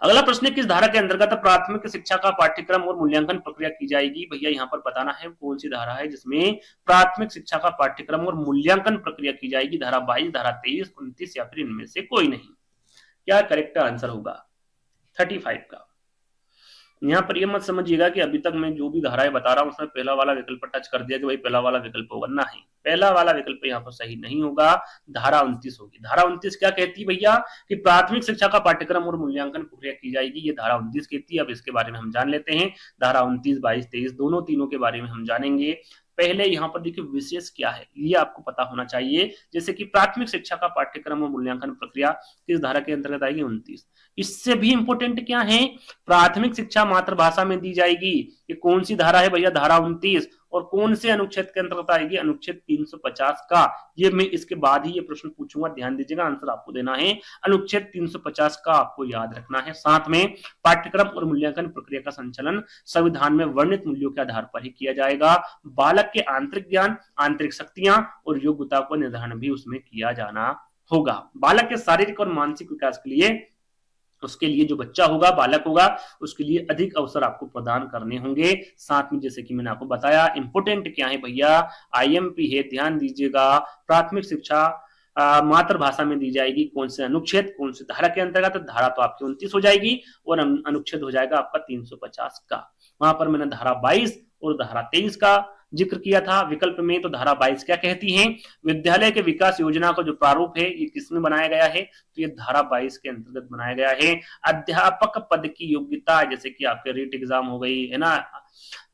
अगला प्रश्न है, किस धारा के अंतर्गत प्राथमिक शिक्षा का पाठ्यक्रम और मूल्यांकन प्रक्रिया की जाएगी? भैया यहाँ पर बताना है कौन सी धारा है जिसमें प्राथमिक शिक्षा का पाठ्यक्रम और मूल्यांकन प्रक्रिया की जाएगी। धारा 22, धारा 23, 29 या फिर इनमें से कोई नहीं। क्या करेक्ट आंसर होगा? 35 का। यहाँ पर ये मत समझिएगा कि अभी तक मैं जो भी धाराएं बता रहा हूं उसमें पहला वाला विकल्प टच कर दिया कि भाई पहला वाला विकल्प होगा, नहीं, पहला वाला विकल्प यहाँ पर सही नहीं होगा। धारा 29 होगी। धारा 29 क्या कहती है भैया? कि प्राथमिक शिक्षा का पाठ्यक्रम और मूल्यांकन प्रक्रिया की जाएगी, ये धारा 29 कहती है। अब इसके बारे में हम जान लेते हैं। धारा 29, 22, 23 दोनों तीनों के बारे में हम जानेंगे। पहले यहाँ पर देखिए विशेष क्या है ये आपको पता होना चाहिए। जैसे कि प्राथमिक शिक्षा का पाठ्यक्रम और मूल्यांकन प्रक्रिया किस धारा के अंतर्गत आएगी? 29। इससे भी इंपोर्टेंट क्या है? प्राथमिक शिक्षा मातृभाषा में दी जाएगी। ये कौन सी धारा है भैया? धारा 29। और कौन से अनुच्छेद के अंतर्गत आएगी? अनुच्छेद 350 का। ये मैं इसके बाद ही ये प्रश्न पूछूंगा, ध्यान दीजिएगा, आंसर आपको देना है। अनुच्छेद 350 का आपको याद रखना है। साथ में पाठ्यक्रम और मूल्यांकन प्रक्रिया का संचालन संविधान में वर्णित मूल्यों के आधार पर ही किया जाएगा। बालक के आंतरिक ज्ञान, आंतरिक शक्तियां और योग्यता को निर्धारण भी उसमें किया जाना होगा। बालक के शारीरिक और मानसिक विकास के लिए, उसके लिए जो बच्चा होगा, बालक होगा, उसके लिए अधिक अवसर आपको प्रदान करने होंगे। साथ में जैसे कि मैंने आपको बताया, इंपोर्टेंट क्या है भैया? आईएमपी है, ध्यान दीजिएगा। प्राथमिक शिक्षा मातृभाषा में दी जाएगी। कौन से अनुच्छेद, कौन से धारा के अंतर्गत? धारा तो आपकी 29 हो जाएगी और अनुच्छेद हो जाएगा आपका 350 का। वहां पर मैंने धारा 22 और धारा 23 का जिक्र किया था विकल्प में। तो धारा 22 क्या कहती है? विद्यालय के विकास योजना का जो प्रारूप है ये किसमें बनाया गया है? तो ये धारा 22 के अंतर्गत बनाया गया है। अध्यापक पद की योग्यता, जैसे कि आपके रीट एग्जाम हो गई है ना,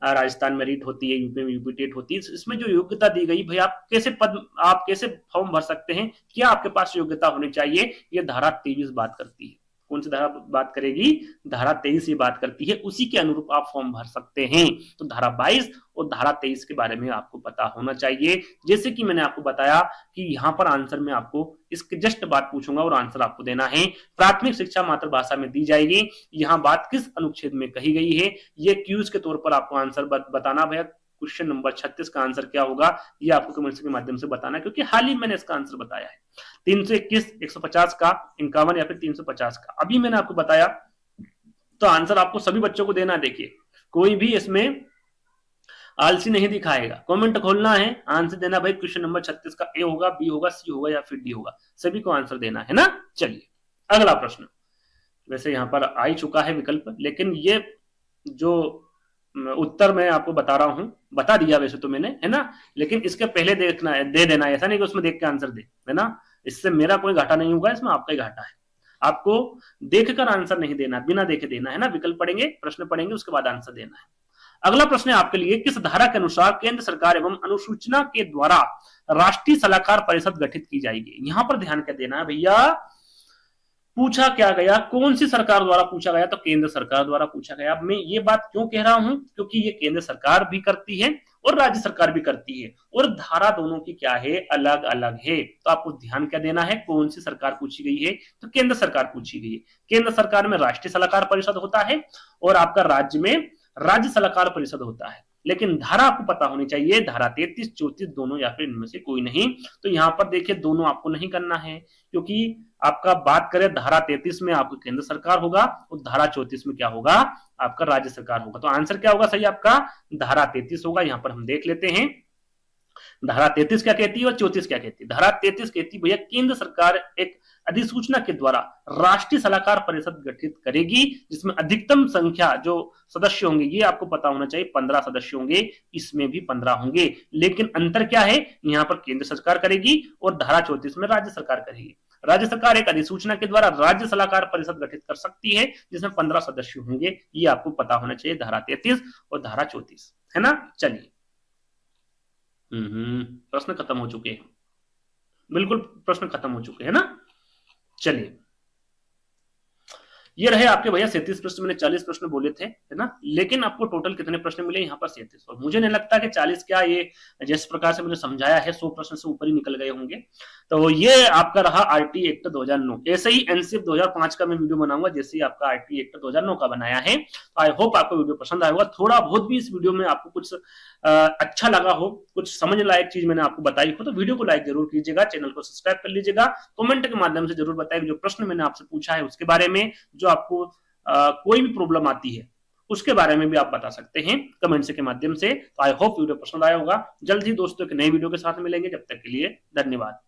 राजस्थान में रीट होती है, यूपी में यूपी टेट होती है, इसमें जो योग्यता दी गई भाई आप कैसे फॉर्म भर सकते हैं, क्या आपके पास योग्यता होनी चाहिए, ये धारा 23 बात करती है। कौन सी धारा बात करेगी? धारा 23 ये बात करती है। उसी के अनुरूप आप फॉर्म भर सकते हैं। तो धारा 22 और धारा 23 के बारे में आपको पता होना चाहिए। जैसे कि मैंने आपको बताया कि यहाँ पर आंसर में आपको इसके जस्ट बात पूछूंगा और आंसर आपको देना है। प्राथमिक शिक्षा मातृभाषा में दी जाएगी, यहाँ बात किस अनुच्छेद में कही गई है? ये क्यूज के तौर पर आपको आंसर बताना भैया। क्वेश्चन नंबर 36 का आंसर क्या होगा ये आपको कमेंट्स के माध्यम से बताना, क्योंकि हाल ही मैंने इसका आंसर बताया है। 321, 150 का, 51 या फिर 350 का अभी मैंने आपको बताया। तो आंसर आपको सभी बच्चों को देना। देखिए कोई भी इसमें आलसी नहीं दिखाएगा, कमेंट खोलना है, आंसर देना भाई। क्वेश्चन नंबर 36 का ए होगा, बी होगा, सी होगा या फिर डी होगा, सभी को आंसर देना है ना। चलिए अगला प्रश्न। वैसे यहाँ पर आ ही चुका है विकल्प, लेकिन ये जो उत्तर मैं आपको बता रहा हूं, बता दिया वैसे तो मैंने, है ना, लेकिन इसके पहले देखना है, दे देना है। ऐसा नहीं कि उसमें देख के आंसर दे, है ना। इससे मेरा कोई घाटा नहीं होगा, इसमें आपका ही घाटा है। आपको देखकर आंसर नहीं देना, बिना देखे देना है ना। विकल्प पढ़ेंगे, प्रश्न पढ़ेंगे, उसके बाद आंसर देना है। अगला प्रश्न है आपके लिए, किस धारा के अनुसार केंद्र सरकार एवं अनुसूचना के द्वारा राष्ट्रीय सलाहकार परिषद गठित की जाएगी? यहां पर ध्यान क्या देना है भैया? पूछा क्या गया, कौन सी सरकार द्वारा पूछा गया, तो केंद्र सरकार द्वारा पूछा गया। अब मैं ये बात क्यों कह रहा हूं, क्योंकि ये केंद्र सरकार भी करती है और राज्य सरकार भी करती है, और धारा दोनों की क्या है, अलग अलग है। तो आपको ध्यान क्या देना है, कौन सी सरकार पूछी गई है, तो केंद्र सरकार पूछी गई है। केंद्र सरकार में राष्ट्रीय सलाहकार परिषद होता है और आपका राज्य में राज्य सलाहकार परिषद होता है। लेकिन धारा आपको पता होनी चाहिए, धारा 33, 34 दोनों या फिर इनमें से कोई नहीं। तो यहां पर देखिए दोनों आपको नहीं करना है, क्योंकि आपका बात करें धारा 33 में आपको केंद्र सरकार होगा और धारा 34 में क्या होगा, आपका राज्य सरकार होगा। तो आंसर क्या होगा सही आपका, धारा 33 होगा। यहां पर हम देख लेते हैं धारा 33 क्या कहती है और 34 क्या कहती है। धारा 33 कहती है भैया केंद्र सरकार एक अधिसूचना के द्वारा राष्ट्रीय सलाहकार परिषद गठित करेगी, जिसमें अधिकतम संख्या जो सदस्य होंगे, ये आपको पता होना चाहिए 15 सदस्य होंगे, इसमें भी 15 होंगे। लेकिन अंतर क्या है, यहां पर केंद्र सरकार करेगी और धारा 34 में राज्य सरकार करेगी। राज्य सरकार एक अधिसूचना के द्वारा राज्य सलाहकार परिषद गठित कर सकती है, जिसमें 15 सदस्य होंगे। ये आपको पता होना चाहिए, धारा 33 और धारा 34, है ना। चलिए प्रश्न खत्म हो चुके हैं, बिल्कुल प्रश्न खत्म हो चुके हैं ना। चलिए ये रहे आपके भैया 37 प्रश्न, मैंने 40 प्रश्न बोले थे, है ना। लेकिन आपको टोटल कितने प्रश्न मिले यहाँ पर, 37। और मुझे नहीं लगता कि 40 क्या, ये जिस प्रकार से मैंने समझाया है 100 प्रश्न से ऊपर ही निकल गए होंगे। तो ये आपका रहा आरटी एक्ट 2009। ऐसे ही एनसीएफ 2005 का मैं वीडियो बनाऊंगा, जैसे ही आपका आरटी एक्ट 2009 का बनाया है। तो आई होप आपको वीडियो पसंद आएगा। थोड़ा बहुत भी इस वीडियो में आपको कुछ अच्छा लगा हो, कुछ समझ लायक चीज मैंने आपको बताई हो, तो वीडियो को लाइक जरूर कीजिएगा, चैनल को सब्सक्राइब कर लीजिएगा, कमेंट के माध्यम से जरूर बताइए जो प्रश्न मैंने आपसे पूछा है उसके बारे में, जो आपको कोई भी प्रॉब्लम आती है उसके बारे में भी आप बता सकते हैं कमेंट्स के माध्यम से। तो आई होप वीडियो पसंद आया होगा। जल्द ही दोस्तों एक नई वीडियो के साथ मिलेंगे, जब तक के लिए धन्यवाद।